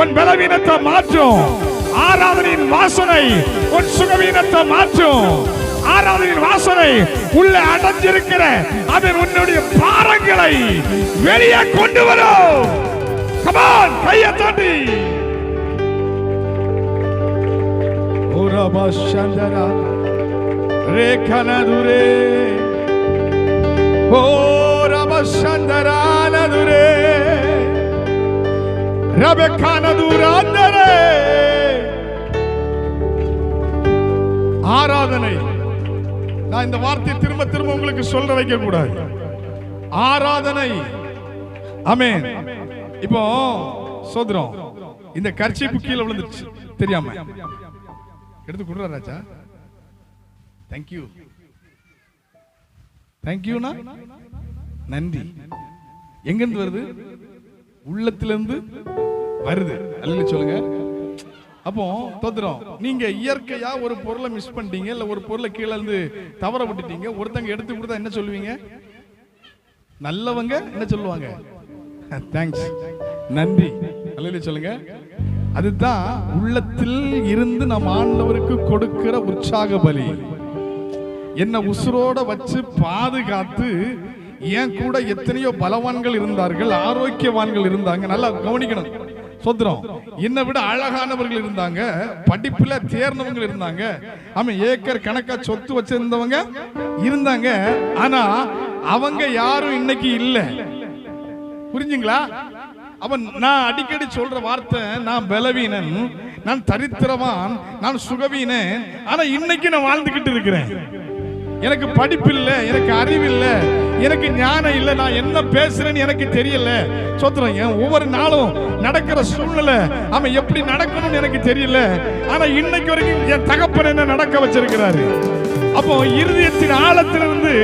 உன் பலவீனத்தை மாற்றும். ஆராதனையின் வாசனை உன் சுகவீனத்தை மாற்றும். ஆராதனையின் வாசனை உள்ள அடைஞ்சிருக்கிற அதன் உன்னுடைய பாரங்களை வெளியே கொண்டு வரும். Come on, கையை தட்டி. ஓரபா சந்தரா ரேகனதுரே ஓரபா சந்தரா நதுரே ரபேகனதுராந்தரே. ஆராதனை, நான் இந்த வார்த்தை திரும்ப திரும்ப உங்களுக்கு சொல்ல வைக்க கூடாது. ஆராதனை. ஆமென். இப்போ சோதரம் இந்த கர்ச்சீப்பு கீழே விழுந்துச்சு தெரியாம எடுத்து கொடுறா ராஜா. தேங்க்யூ, தேங்க்யூனா நன்றி. எங்கிருந்து வருது? உள்ளத்திலிருந்து வருது. அல்ல சொல்லுங்க. அப்போ தோத்திரம், நீங்க இயற்கையா ஒரு பொருளை மிஸ் பண்ணிட்டீங்க, இல்ல ஒரு பொருளை கீழே இருந்து தவற விட்டுட்டீங்க, ஒருத்தங்க எடுத்து கொடுத்தா என்ன சொல்லுவீங்க? நல்லவங்க என்ன சொல்லுவாங்க? தேங்க்ஸ். நன்றி. அல்லேலூயா சொல்லுங்க. அதுதான் உள்ளத்தில் இருந்து நம் ஆண்டவருக்கு கொடுக்கிற உற்சாக பலி. என்ன உசுரோட வச்சு பாதுகாத்து ஏன் கூட எத்தனையோ பலவான்கள் இருந்தார்கள், ஆரோக்கியவான்கள் இருந்தாங்க. நல்லா கவனிக்கணும். சொத்திரம். என்னை விட அழகானவர்கள் இருந்தாங்க, படிப்புல தேர்ந்தவங்க இருந்தாங்க, ஆமா ஏக்கர் கணக்கா சொத்து வச்சிருந்தவங்க இருந்தாங்க. ஆனா அவங்க யாரும் இன்னைக்கு இல்ல. புரிஞ்சுங்களா? அவன் நான் அடிக்கடி சொல்ற வார்த்தை, நான் பலவீனன், நான் தரித்திரவான், நான் சுகவீனன். ஆனா இன்னைக்கு நான் வாழ்ந்துகிட்டு இருக்கிறேன். எனக்கு படிப்பு இல்லை, எனக்கு அறிவு இல்லை, எனக்கு ஞானம் இல்லை, நான் என்ன பேசுறேன்னு எனக்கு தெரியல. சொத்துறேன். ஒவ்வொரு நாளும் நடக்கிற சூழ்நிலை அவன் எப்படி நடக்கணும்னு எனக்கு தெரியல. ஆனா இன்னைக்கு வரைக்கும் என் தகப்பன் என்ன நடக்க வச்சிருக்கிறாரு. அப்போ இருதயத்தின் ஆழத்திலிருந்து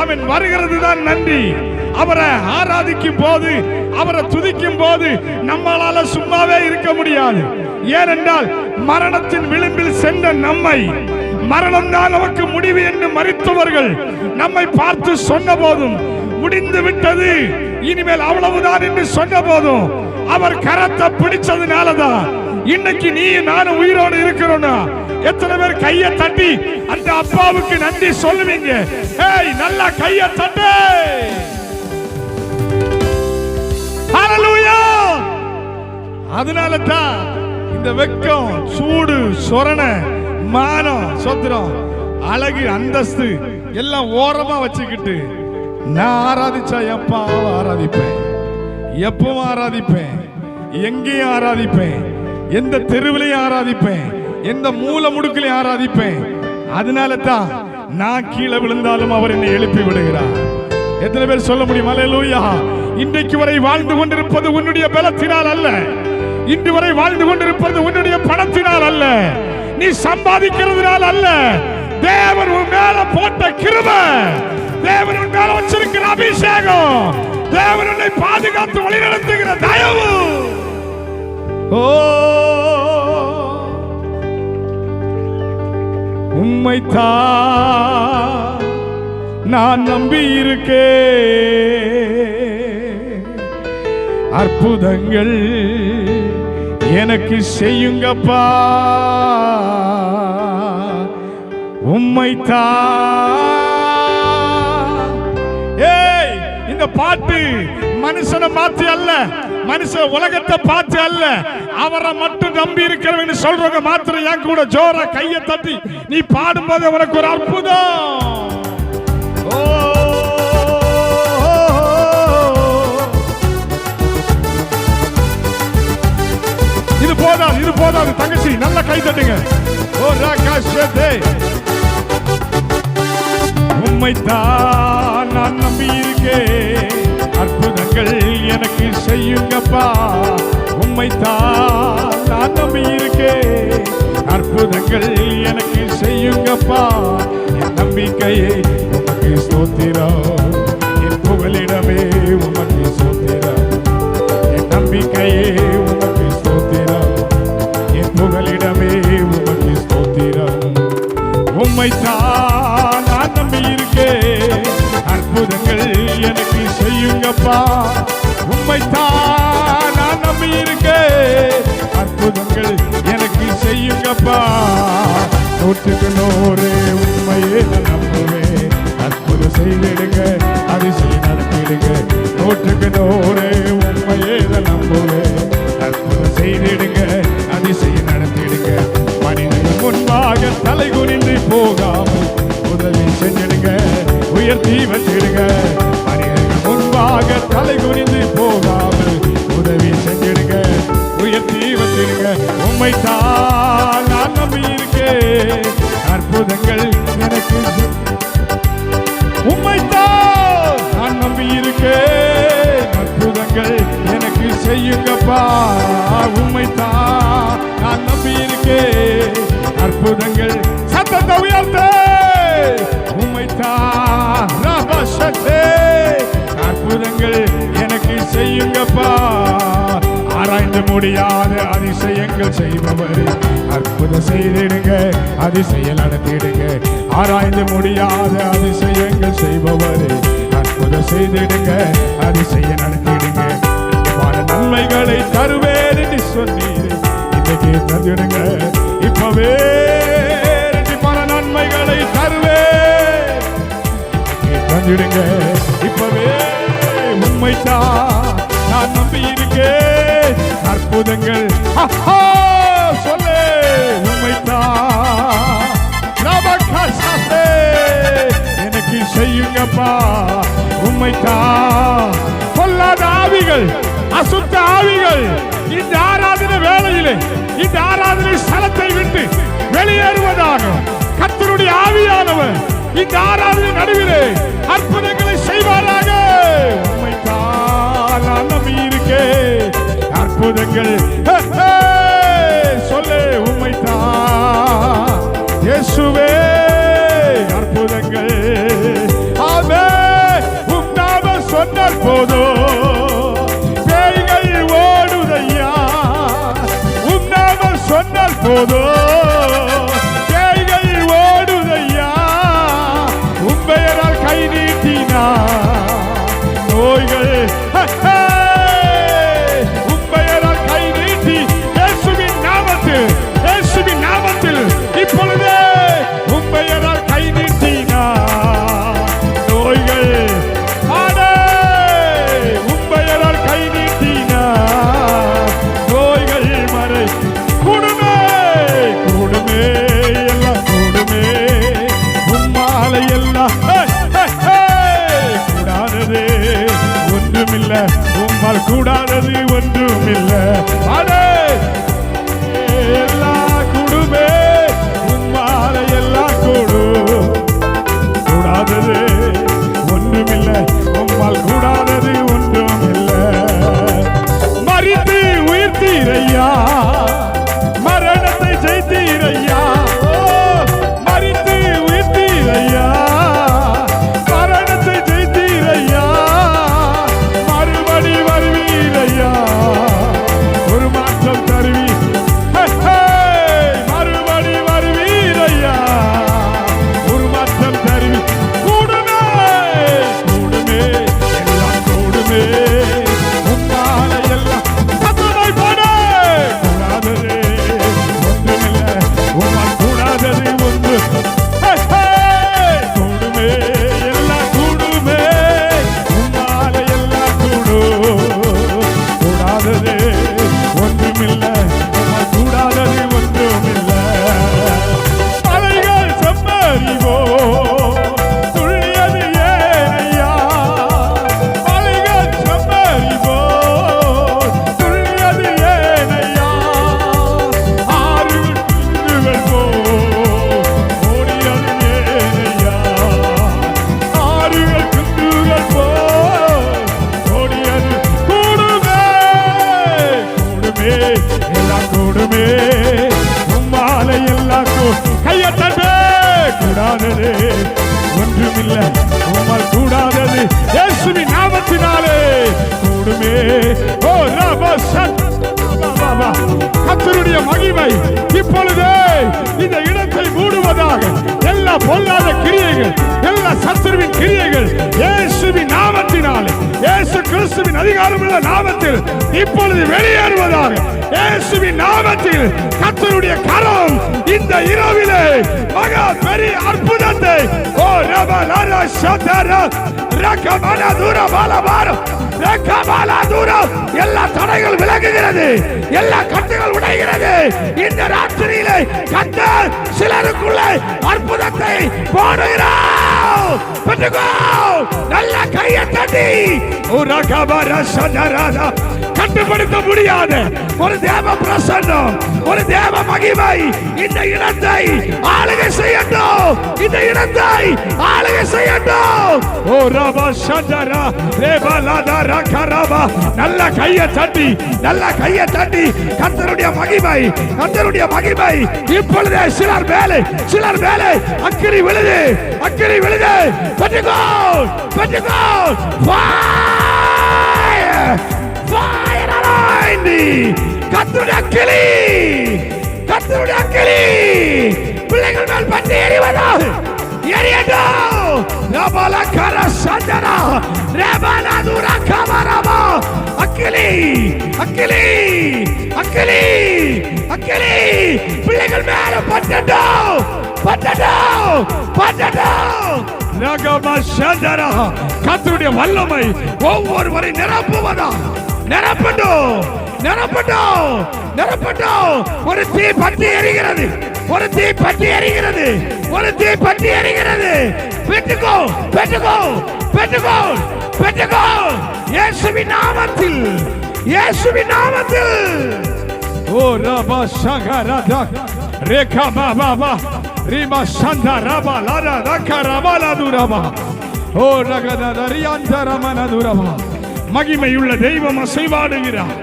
அவன் வருகிறது தான் நன்றி. அவரை ஆராதிக்கும் போது, அவரை துதிக்கும் போது நம்மளால சும்மாவே இருக்க முடியாது. ஏனென்றால் மரணத்தின் விளிம்பில் சென்ற நம்மை, மரணம் தான் நமக்கு முடிவு என்று மரித்தவர்கள் நம்மை பார்த்து சொன்ன போதும், முடிந்து விட்டது இனிமேல் அவ்வளவுதான் என்று சொன்ன போதும், அவர் கரத்தை பிடிச்சதுனாலதான் இன்னைக்கு நீ நானும் உயிரோடு இருக்கிறோம்னா எத்தனை பேர் கையை தட்டி அந்த அப்பாவுக்கு நன்றி சொல்லுவீங்க? ஏய், நல்லா கையை தட்டு. ஹல்லேலூயா. அதனால தான் இந்த வெக்கம், சூடு, சொரண, மானம், சொத்திரம், அழகு, அந்தஸ்து எல்லாம் ஓரமா வச்சுக்கிட்டு நான் ஆராதிச்சா எப்பாவும் ஆராதிப்பேன், எப்பவும் ஆராதிப்பேன், எங்கேயும் ஆராதிப்பேன், எந்த தெருவிலையும் ஆராதிப்பேன், எந்த மூல முடுக்கிலையும் ஆராதிப்பேன். அதனால தான் நான் கீழே விழுந்தாலும் அவர் என்னை எழுப்பி விடுகிறார். எத்தனை பேர் சொல்ல முடியும்? அல்லேலூயா. இன்றைக்கு வரை வாழ்ந்து கொண்டிருப்பது உன்னுடைய பலத்தினால் அல்ல, இன்று வரை வாழ்ந்து கொண்டிருப்பது உன்னுடைய பணத்தினால் அல்ல, நீ சம்பாதிக்கிறதுனால அல்ல. தேவன் உன் மேல போட்ட கிருபை, தேவன் உன் மேல வச்சிருக்கிற அபிஷேகம், தேவன் உன்னை பாதுகாத்து வழிநடத்துகிற தயவு. ஓ, உம்மைத்தான் நான் நம்பி இருக்கேன். அற்புதங்கள் எனக்கு செய்யுங்கப்பா, உம்மைத்தான். ஏய், இந்த பாட்டு மனுஷனை மாத்தி அல்ல, மனுஷ உலகத்தை பார்த்து அல்ல, அவரை மட்டும் நம்பி இருக்கிறவங்க சொல்றவங்க மாத்திரம் என் கூட ஜோரா கையை தட்டி நீ பாடும்போது உனக்கு ஒரு அற்புதம். ஓ, இது போதாது, இது போதாது. தங்கச்சி நல்ல கை தட்டுங்க. ஓ ராகாஷே, உம்மைத்தான் நான் நம்பி இருக்கேன். அற்புதங்கள் எனக்கு செய்யுங்கப்பா, உம்மைத்தான் நான் நம்பி இருக்கேன். அற்புதங்கள் எனக்கு செய்யுங்கப்பா. என் நம்பிக்கையை உமக்கு ஸ்தோத்திரம், என் புகலிடமே உமக்கு ஸ்தோத்திரம். என் நம்பிக்கையே உமக்கு ஸ்தோத்திரம், என் புகலிடமே உமக்கு ஸ்தோத்திரம். உம்மைத்தான் நான் நம்பி இருக்கேன். அற்புதங்கள் எனக்கு செய்யுங்கப்பா, உம்மைத்தான் நான் நம்பி இருக்கேன். அற்புதங்கள் எனக்கு செய்யுங்கப்பா. 100க்கு 100 உண்மையே நான் நம்புவேன். அற்புதம் செய்திடுங்க, அதிசயம் நடத்திடுங்க. 100க்கு 100 உண்மையே நான் நம்புவேன். அற்புதம் செய்திடுங்க, அதிசயம் நடத்திடுங்க. மனிதன் முன்பாக தலை குனிந்து போகாமல் உதவி செஞ்சிடுங்க, உயர்த்தி வச்சிடுங்க. மனிதர்கள் முன்பாக தலை குனிந்து போகாமல் உதவி செஞ்சிடுங்க, உயர்த்தி வச்சிடுங்க. உம்மைத்தான் நான் நம்பி இருக்கேன். அற்புதங்கள் எனக்கு, உம்மைத்தான் நான் நம்பி இருக்கேன். அற்புதங்கள் எனக்கு செய்யுங்கப்பா, உம்மைத்தான் நான் நம்பி இருக்கேன். அற்புதங்கள் சத்தத்தை உயர்த்த, உம்மைத்தான் ரபஷத்தே. அற்புதங்கள் எனக்கு செய்யுங்கப்பா. ஆராய்ந்து முடியாத அதிசயங்கள் செய்பவர், அற்புதம் செய்திடுங்க, அதிசயம் நடத்திடுங்க. ஆராய்ந்து முடியாத அதிசயங்கள் செய்பவர், அற்புதம் செய்திடுங்க, அதிசயம் நடத்திடுங்க. பல நன்மைகளை தந்திடுங்க. இப்பவே பல நன்மைகளை தருவே தந்திடுங்க. இப்பவே உண்மைதான் நான் நம்பி இருக்கேன். அற்புதங்கள் சொல்லு உண்மைதான் எனக்கு செய்யுங்கப்பா. உண்மைதான் பொல்லாத ஆவிகள் அசுத்த ஆவிகள் இந்த ஆராதனை வேளையிலே இந்த ஆராதனை ஸ்தலத்தை விட்டு வெளியேறுவதாக கர்த்தருடைய ஆவியானவர் இந்த ஆராதனை நடுவிலே அற்புதங்களை செய்வாராக. உண்மைதான் நான் நம்பி இருக்கேன். அற்புதங்கள் சொல்லு உண்மைதான் இயேசுவே. அற்புதங்கள் ஆமென். உம் நாமம் சொன்னால் போதும் பேய்கள் ஓடுதையா. உம் நாமம் சொன்னால் போதும் பேய்கள் ஓடுதையா. உம் பெயரால் கை நீட்டினா நோய்கள் உம் பெயரால் கை நீட்டி இயேசுவின் நாமத்தில் இயேசுவின் நாமத்தில் இப்பொழுதே உம் பெயரால் கை நீட்டினா நோய்கள் ஆடே. உம் பெயரால் கை நீட்டினா நோய்கள் மறை கூடுமே கூடுமே எல்லாம் கூடுமே. உம்மாலை எல்லாம் கூடாதது ஒன்றுமில்ல. உம்மால் கூடாதது ஒன்றுமில்ல. அடே எல்லாம் கூடுமே. உம்மாலை எல்லாம் கூடும். கூடாதது ஒன்றுமில்ல. உம்மால் கூடாதது ஒன்றுமில்ல. மரித்து உயிர்த்தீரையா. மரணத்தை ஜெயித்தீரையா. மரித்து உயிர்த்தீரையா. மரணத்தை ஜெயித்தீரையா. மறுபடி வருவீரையா. ஒரு மாற்றம் தருவீ. மறுபடி வருவீரையா. ஒரு மாற்றம் தருவீ. கூடுமே கூடுமே எல்லாம் கூடுமே. உம்மாலை எல்லாம் சத்தமாய் பாடு. கூடாதது ஒன்றுமில்லை. உம்மால் கூடாதது ஒன்று. கூடுமே எல்லாம் கூடுமே. உம்மாலை எல்லாம் கூடும். கூடாதது ஒன்றுமில்லை. உம்மால் கூடாதது ஒன்றுமில்லை. மலைகள் செம்மறிவோ துள்ளியது ஏனையா. மலைகள் செம்மறிவோ துள்ளியது ஏனையா. ஆறுகள் குன்றுகள் போ ஓடியது ஏனையா. ஆறுகள் குன்றுகள் போ ஓடியது கூடுமே கூடுமே எல்லாம் கூடுமே. உம்மாலை எல்லாம் கையை தட்டு. கூடாதது ஒன்றுமில்லை. உம்மால் கூடாதது இயேசுவின் நாமத்தினாலே கூடுமே. ஓ ரபசன் கர்த்தருடைய மகிமை இப்பொழுதே இந்த இடத்தை மூடுவதாக. எல்லா பொல்லாத கிரியைகள் எல்லா சத்துருவின் கிரியைகள் இயேசுவின் நாமத்தினாலே இயேசு கிறிஸ்துவின் அதிகாரமுள்ள நாமத்தில் இப்பொழுது வெளியேறுவதாக. இயேசுவின் நாமத்தில் கர்த்தருடைய கரம் இந்த இரவிலே மகா பெரிய அற்புதத்தை ஓ ரபலர சதர ரகமன தூர பாலபார ரகமன தூர எல்லா தடைகள் விலகுகிறது. எல்லா கட்டுகள் உடைகிறது. இந்த ராத்திரியிலே கர்த்தர் சிலருக்குள்ளே அற்புதத்தை போடுகிறார். பெற்றுக்கோ. நல்ல கையை தட்டி ஓ ரகமன சதர கட்டுப்படுத்த முடியாத ஒரு தேவ பிரசன்னம் ஒரு தேவ மகிமை இந்த இடத்தை ஆளுகை செய்யட்டும். இந்த இடத்தை ஆளுகை செய்யட்டும். ஓ ரபா சதரா ரேபலதரா கரபா. நல்ல கையை தட்டி நல்ல கையை தட்டி கர்த்தருடைய மகிமை கர்த்தருடைய மகிமை இப்பொழுதே சிலர் மேலே அக்கினி விழுது அக்கினி விழுது. பெற்றுக்கோ பெற்றுக்கோ. Fire around me. கர்த்தருடைய அக்கினி பிள்ளைகள் மேல் பற்றி எறிவதாக எரியட்டும். ரபல கர சந்தரா ரபல துர கமரமா அக்கிலி அக்கிலி அக்கிலி அக்கிலி பிள்ளைகள் மேல பட்டட்டும் பட்டட்டும் பட்டட்டும். ரகம சந்தரா கர்த்தருடைய வல்லமை ஒவ்வொருவரை நிரப்புவதா நிரப்பட்டும் நிரப்பட்டும் நிரப்பட்டும். ஒரு தீ பற்றி எரிகிறது ஒரு தீ பற்றி எரிகிறது ஒரு தீ பற்றி எரிகிறது. பெற்றுக்கோ பெற்றுக்கோ பெற்றுக்கோ பெற்றுக்கோ இயேசுவின் நாமத்தில் இயேசுவின் நாமத்தில். ஓ ரபா சகரதா ரேகா பாபா ரிமா சந்தா ரபா லாரா ரகா ரபா லாதுரபா ஓ ரகதா ரியாந்தரமனதுரபா. மகிமையுள்ள தெய்வம் அசைவாடுகிறார்.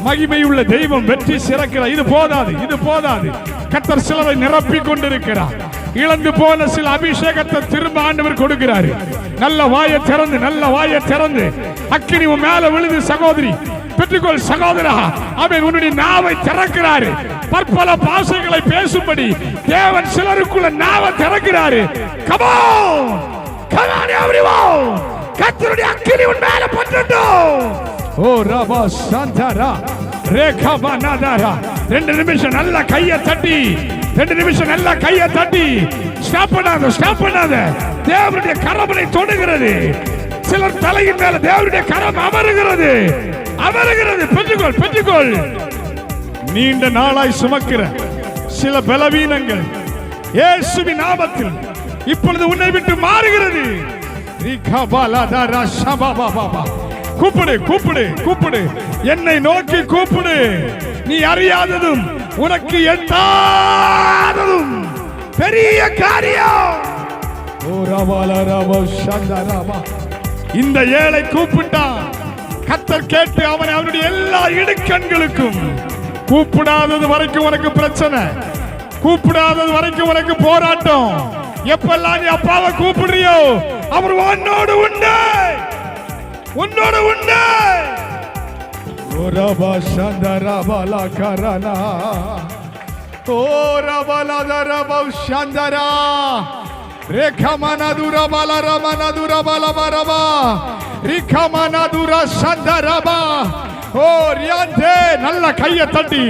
மகிமையுள்ள தெய்வம் வெற்றி சிறக்கிறார். இது போதாது இது போதாது. கர்த்தர் சிலரை நிரப்பிக் கொண்டிருக்கிறார். இழந்து போன சில அபிஷேகத்தை திரும்ப ஆண்டவர் கொடுக்கிறார். நல்ல வாயை திறந்து நல்ல வாயை திறந்து அக்கினி உன் மேல விழுது சகோதரி பெற்றுக்கொள் சகோதரா. அவன் உன்னுடைய நாவை திறக்கிறாரு. பற்பல பாஷைகளை பேசும்படி தேவன் சிலருக்குள்ள நாவை திறக்கிறாரு. come on come on everyone. கர்த்தருடைய அக்கினி உன் மேல பற்றட்டும். ஓ ரபா சந்தரா ரேகா பனதரா. 2 நிமிஷம் நல்ல கையை தட்டி 2 நிமிஷம் நல்ல கையை தட்டி ஸ்டாப் பண்ணாத ஸ்டாப் பண்ணாத. தேவனுடைய கரமனை தொடுகிறது. சிலர் தலையின் மேல தேவனுடைய கரம் அமருகிறது அமருகிறது. பெற்றுக்கொள் பெற்றுக்கொள். நீண்ட நாளாய் சுமக்கிற சில பலவீனங்கள் இயேசுவின் நாமத்தில் இப்பொழுது உன்னை விட்டு மாறுகிறது. கூப்பிடு கூப்பிடு கூப்பிடு. என்னை நோக்கி கூப்பிடு. நீ அறியாததும் உனக்கு எட்டாததும் பெரிய காரியம். இந்த ஏழை கூப்பிட்டான். கர்த்தர் கேட்டு அவனை அவனுடைய எல்லா இடுக்கண்களுக்கும். கூப்பிடாதது வரைக்கும் உனக்கு பிரச்சனை. கூப்பிடாதது வரைக்கும் உனக்கு போராட்டம். எப்பெல்லாம் நீ அப்பாவை கூப்பிடுறியோ அவர் உன்னோடு உண்டு உன்னோடு உண்டு. ஓரபா சந்தரபல கரனா ஓரபல தரப சந்தரா ரேகமனதுர பலரமனதுர பலபரபா ரிகமனதுர சந்தரபா. ஓ ரியாந்தே நல்ல கையை தட்டி.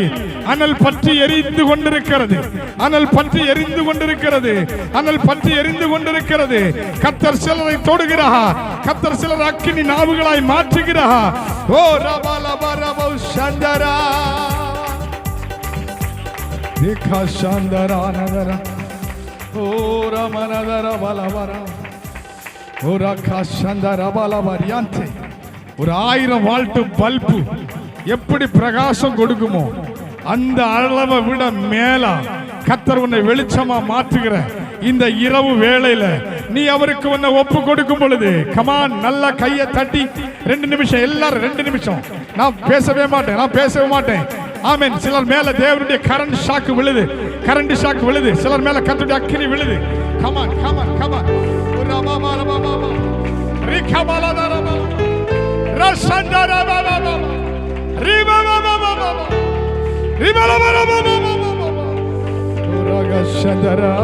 அனல் பற்றி எரிந்து கொண்டிருக்கிறது. அனல் பற்றி எரிந்து கொண்டிருக்கிறது. அனல் பற்றி எரிந்து கொண்டிருக்கிறது. கர்த்தர் சிலரை தொடுகிறார். கர்த்தர் சிலர் அக்கினி நாவுகளாய் மாற்றுகிறார். ஓ ரபலபரப சந்தரா ரிகா சந்தரா நதர ஓ ரமனதர பலபர ஓ ரகா சந்தர பலபரியாந்தே. ஒரு 1000 வால்ட் பல்பு எப்படி பிரகாசம் கொடுக்குமோ அந்த அளவை விட மேல கர்த்தர் உன்னை வெளிச்சமா மாற்றுகிற இந்த இரவு வேளையில நீ அவருக்கு உன்னை ஒப்பு கொடுக்கும் பொழுது கமான் நல்ல கையை தட்டி 2 நிமிஷம் எல்லாரும் 2 நிமிஷம். நான் பேசவே மாட்டேன் ஆமென். சிலர் மேல தேவனுடைய கரண்ட் ஷாக் விழுது. கரண்ட் ஷாக் விழுது. சிலர் மேல கர்த்தருடைய அக்கினி விழுது. Come on come on come on. ரபா ரபா ரபா ரிகபல ரபா ரசந்தரா ரபா ரிபா ரபா ரபா ரிபா ரபா ரபா ரபா சந்தரா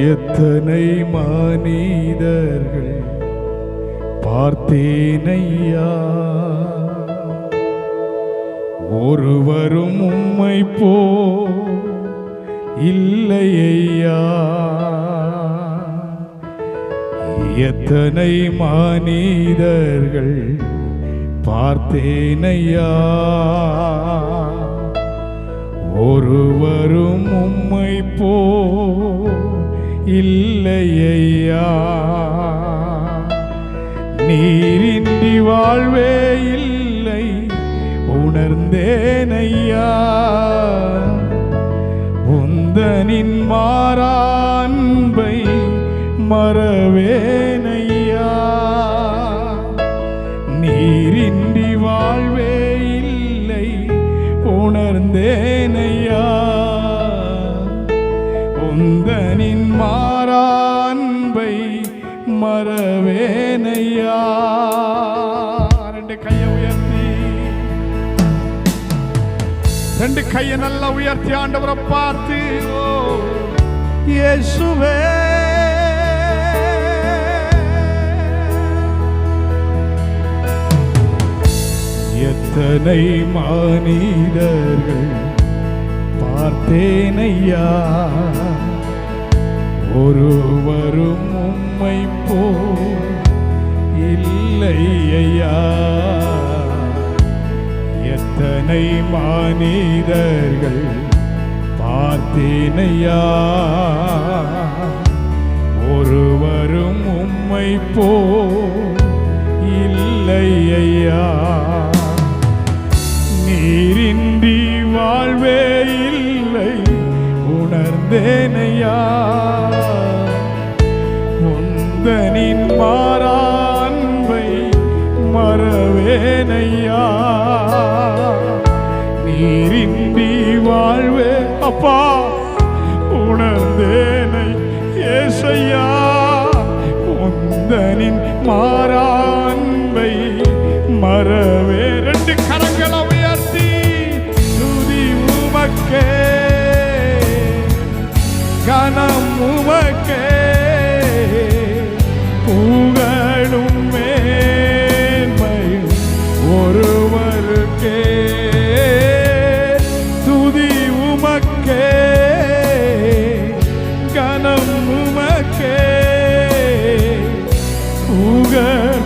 எத்தனை மனிதர்கள் பார்த்தேனையா, ஒருவரும் உம்மை போ இல்லையா. எத்தனை மனிதர்கள் பார்த்தேனையா, ஒருவரும் உம்மை போ இல்லையா. நீரின்றி வாழ்வே இல்லை உணர்ந்தேனையா. உந்தனின் மாறான்பை மறவேனையா. நீரின்றி வாழ்வே இல்லை உணர்ந்தேனையா. உந்தனின் மாறான்பை மறவேனையா. ரெண்டு கையை உயர்த்தி, ரெண்டு கையை நல்லா உயர்த்தி ஆண்டவரை பார்த்து, ஓ இயேசுவே எத்தனை மனிதர்கள் பார்த்தேனையா, ஒருவரும் உம்மை போல் இல்லை ஐயா. எத்தனை மனிதர்கள் பார்த்தேனையா, ஒருவரும் உம்மை போல் இல்லை ஐயா. நீரின்றி வாழ்வே இல்லை உணர்ந்தேனையா. உந்தனின் மாறான்பை மறவேனையா. நீரின்றி வாழ்வே அப்பா உணர்ந்தேனை ஏசையா. உந்தனின் மாறான்பை மறவே. ரெண்டு கரங்களை உயர்த்தி துதி உமக்கே, கனம் உமக்கே, புகழும் மேன்மையும் ஒருவருக்கே. துதி உமக்கே, கனம் உமக்கே, புகழ்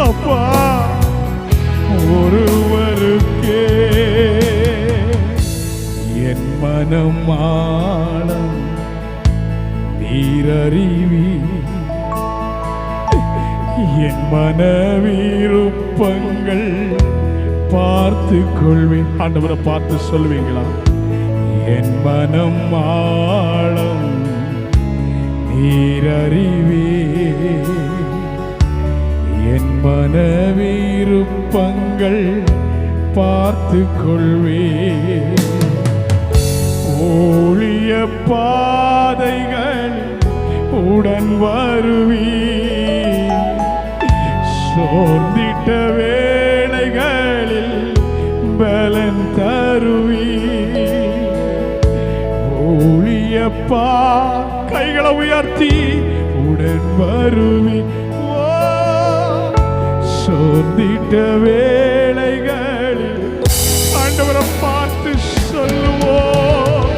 அப்பா ஒருவருக்கே. என் மனம் ஆழம் நீரறிவி, என் மனவிருப்பங்கள் பார்த்து கொள்வேன். ஆண்டவரை பார்த்து சொல்வீங்களா? என் மனம் ஆழம் நீரறிவி, என் மனவிருப்பங்கள் பார்த்து கொள்வே. ஊழிய பாதைகள் உடன் வருவி, சோர்ந்திட்ட வேளைகளில் பலன் தருவி. ஊழியப்பா கைகளை உயர்த்தி உடன் வருவி. சோர்ந்திட்ட வேளைகளில் ஆண்டவரை பார்த்து சொல்லுவோம்.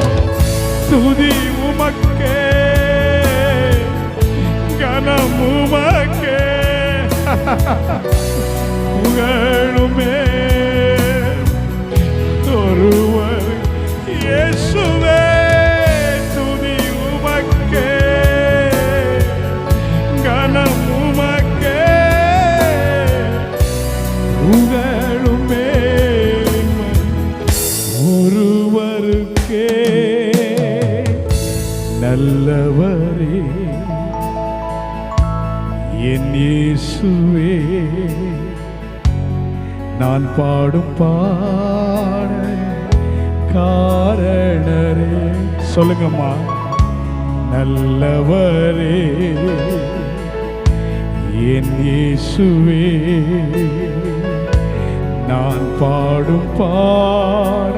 துதி உமக்கே, கனம் உமக்கே, புகழுமே ஒருவர் இயேசுவே. துதி உமக்கே, கனம் உமக்கே, புகழுமே ஒருவருக்கே. நல்லவரே என் இயேசுவே, நான் பாடும் பாட காரணரே. சொல்லுங்கம்மா. நல்லவரே என் இயேசுவே, நான் பாடும் பாட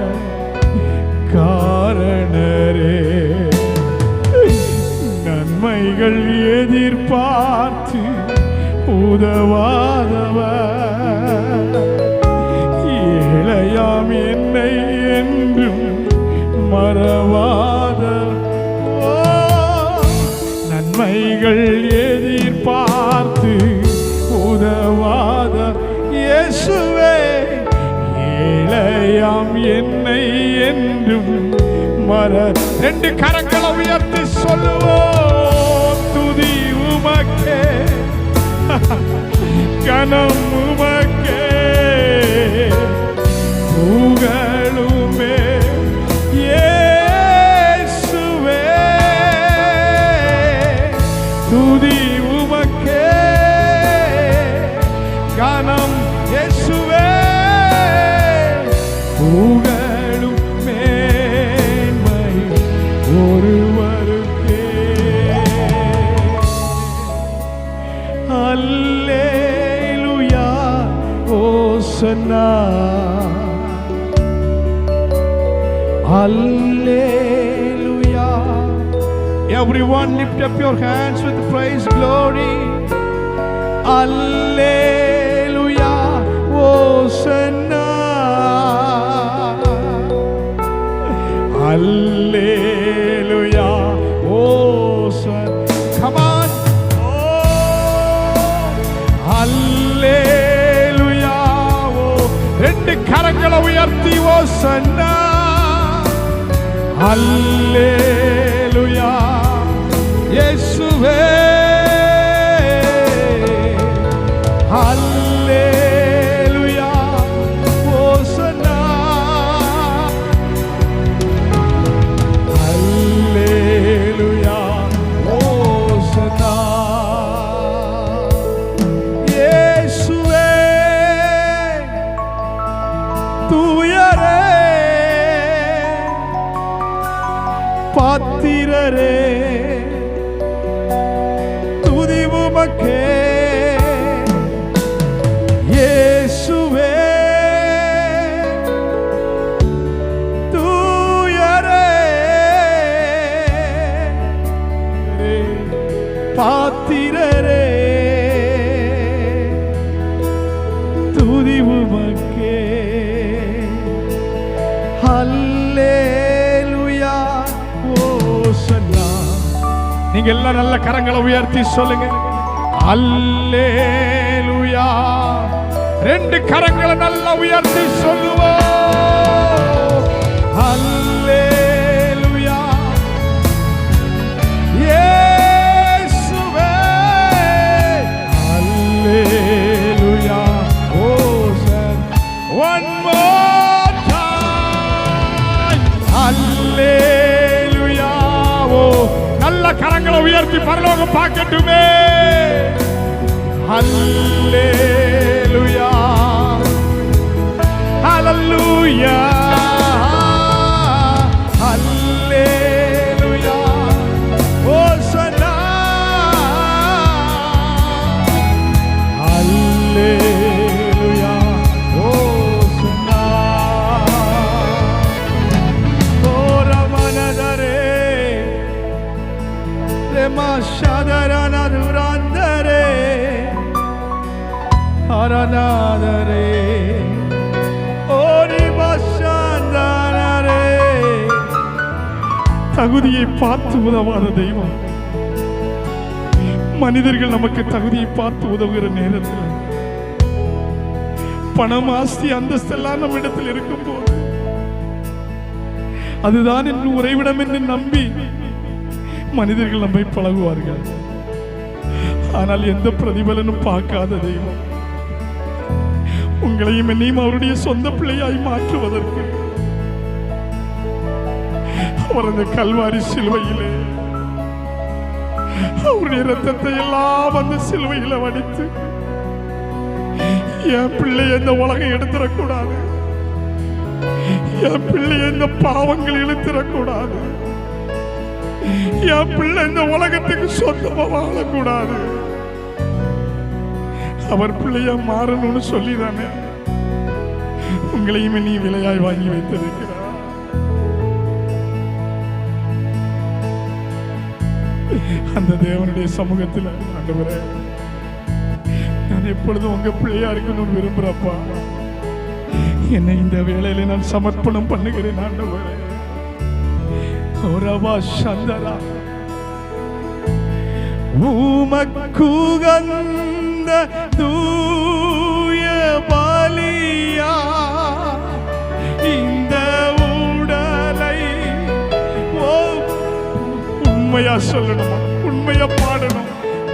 காரணரே. நன்மைகள் எதிர்பார்த்து உதவாதவர், ஏழையாம் என்னை என்றும் மறவாத. நன்மைகள் எதிர்பார்த்து உதவாத இயேசுவே, ஏழையாம் என்னை என்றும் மற. ரெண்டு கரங்களை உயர்த்தி சொல்லுவோம். துதி உமக்கே, கனம் உமக்கே புகழுமே இயேசுவே துதி உமக்கே கனம் இயேசுவே புகழும் மேன்மை ஒருவருக்கே அல்லேலூயா ஓசன்னா Hallelujah. Everyone lift up your hands with praise, glory. Hallelujah. Hosanna. Hallelujah. Hosanna. Come on. Oh. Hallelujah. Oh. ரெண்டு கரங்களை உயர்த்தி ஓசன்னா. Hallelujah, இயேசுவே. Hallelujah, ஓசன்னா. Hallelujah, ஓசன்னா. இயேசுவே தூயரே பாத்திரரே துதி உமக்கே இயேசுவே தூயரே பாத்திரரே துதி உமக்கே ஹல்லேலூயா. நீங்க எல்லாம் நல்ல கரங்களை உயர்த்தி சொல்லுங்க அல்லேலூயா. ரெண்டு கரங்களை நல்லா உயர்த்தி சொல்லுவோம் அல்லேலூயா. இயேசுவே அல்லேலூயா. One more time அல்லேலூயா. நல்ல கரங்களை உயர்த்தி பரலோகம் பார்க்கட்டுமே. ஹல்லேலூயா ஹல்லேலூயா ஹல்லேலூயா ஓசன்னா. ஹல்லேலூயா ஓசன்னா. ஓரமனதரே Mashadarana durandare aranadare ori bashandarare. தகுதியை பார்த்து உதவாத தெய்வம். மனிதர்கள் நமக்கு தகுதியை பார்த்து உதவுகிற நேரத்தில் பணம் ஆஸ்தி அந்தஸ்தெல்லாம் நம்ம இடத்தில் இருக்கும் போது அதுதான் என்று உறைவிடம் என்று நம்பி மனிதர்கள் நம்மை பழகுவார்கள். ஆனால் எந்த பிரதிபலனும் பார்க்காத தெய்வம் உங்களையும் என்னையும் அவருடைய சொந்த பிள்ளையாய் மாற்றுவதற்கு அவர் அந்த கல்வாரி சிலுவையிலே அவருடைய ரத்தத்தை எல்லாம் அந்த சிலுவையில வடித்து என் பிள்ளை எந்த உலகம் எடுத்துடக்கூடாது, என் பிள்ளை எந்த பாவங்கள் இழுத்திடக்கூடாது, என் பிள்ளை இந்த உலகத்துக்கு சொந்தமா வாழக்கூடாது, அவர் பிள்ளையா மாறணும்னு சொல்லிதானே உங்களையும் நீ விலையாய் வாங்கி வைத்திருக்கிறார். அந்த தேவனுடைய சமூகத்தில் ஆண்டவரே நான் எப்பொழுதும் உங்க பிள்ளையா இருக்கணும்னு விரும்புறப்பா. என்னை இந்த வேளையில நான் சமர்ப்பணம் பண்ணுகிறேன் ஆண்டவரே. ஓரவா சந்தரா உமக்குகந்த தூய பலியா இந்த உடலை உண்மையா சொல்லணும், உண்மையா பாடணும்.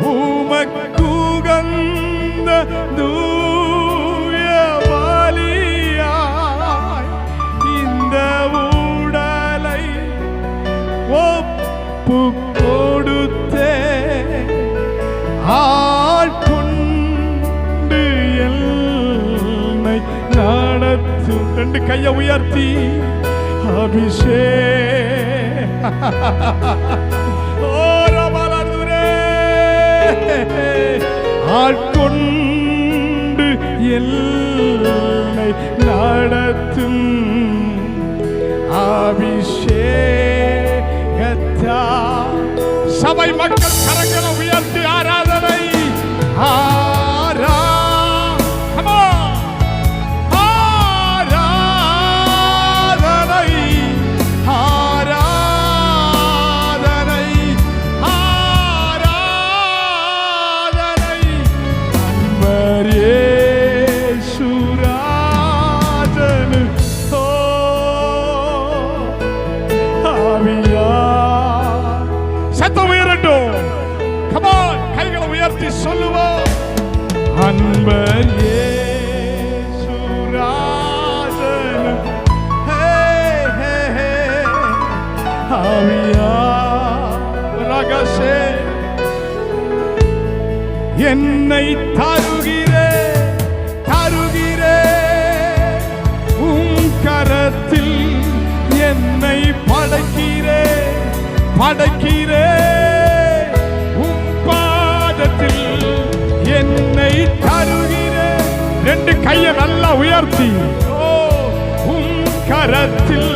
உமக்குகந்த சுகந்த தூய பலியாய் இந்த உடலை ஒப்பு கொடுத்தே ஆட்கொண்டு என்னை நடத்தும். ரெண்டு கையை உயர்த்தி அபிஷேக் ஆட்கொண்டு என்னை நடத்தும் அபிஷேகத்தா. சபை மக்கள் கரங்களை உயர்த்தி ஆராதனை சொல்லுவோம். அன்பர் இயேசுராஜன் ரகசே என்னை தருகிறே உம் கரத்தில் என்னை படைக்கிறே என்னை தருகிறேன். ரெண்டு கையை நல்லா உயர்த்தி உம் கரத்தில்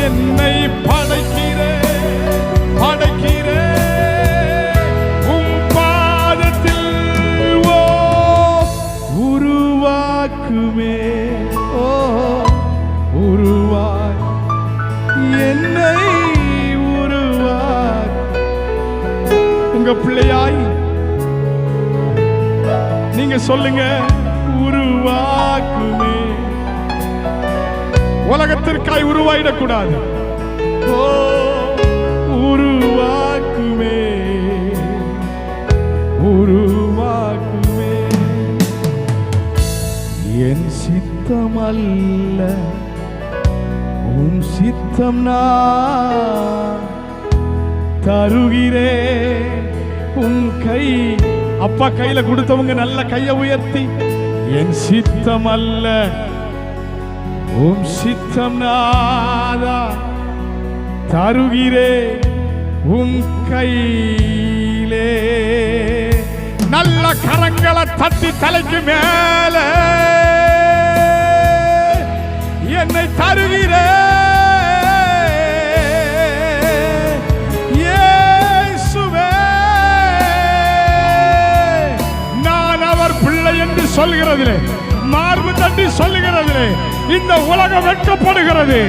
என்னை படைக்கிறேன் உம் பாதத்தில் உருவாக்குமே உருவாய் என்னை உங்க பிள்ளையாய் நீங்க சொல்லுங்க. உருவாக்குமே. உலகத்திற்காய் உருவாயிடக்கூடாது. உருவாக்குமே என் சித்தம் அல்ல உன் சித்தம் நான் தருகிறேன் உன் கை. அப்பா கையில கொடுத்தவங்க நல்ல கையை உயர்த்தி என் சித்தம் அல்ல உம் சித்தம் நாதா தருகிறே உன் கையிலே. நல்ல கரங்களை தட்டி தலைக்கு மேல என்னை தருகிறே சொல்லுகிறதிலே, மார்பு தட்டி சொல்லுகிறதிலே இந்த உலகம் வெட்கப்படுகிறது.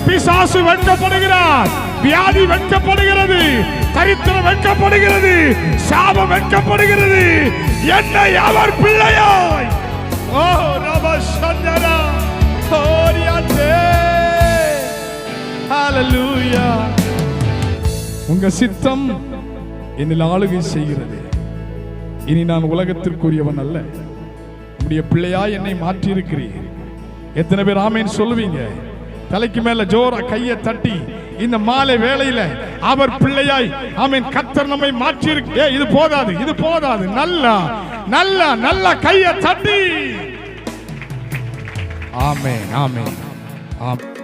பிசாசு வெட்கப்படுகிறார், வியாதி வெட்கப்படுகிறது, தரித்திரம் வெட்கப்படுகிறது, சாபம் வெட்கப்படுகிறது. என்னை அவர் பிள்ளையாய் உங்க சித்தம் என்னில் ஆளுகை செய்கிறது. இனி நான் உலகத்திற்குரியவன் அல்ல, உடைய பிள்ளையாய் என்னை மாற்றி இருக்கிறீர்கள். எத்தனை பேர் ஆமேன் சொல்லுவீங்க? தலைக்கு மேல ஜோரா கையை தட்டி இந்த மாலை வேளையில அவர் பிள்ளையாய் ஆமேன் கர்த்தர் நம்மை மாற்றி இருக்கு. இது போதாது, இது போதாது. நல்லா நல்லா நல்லா கையை தட்டி ஆமேன் ஆமேன் ஆமேன்.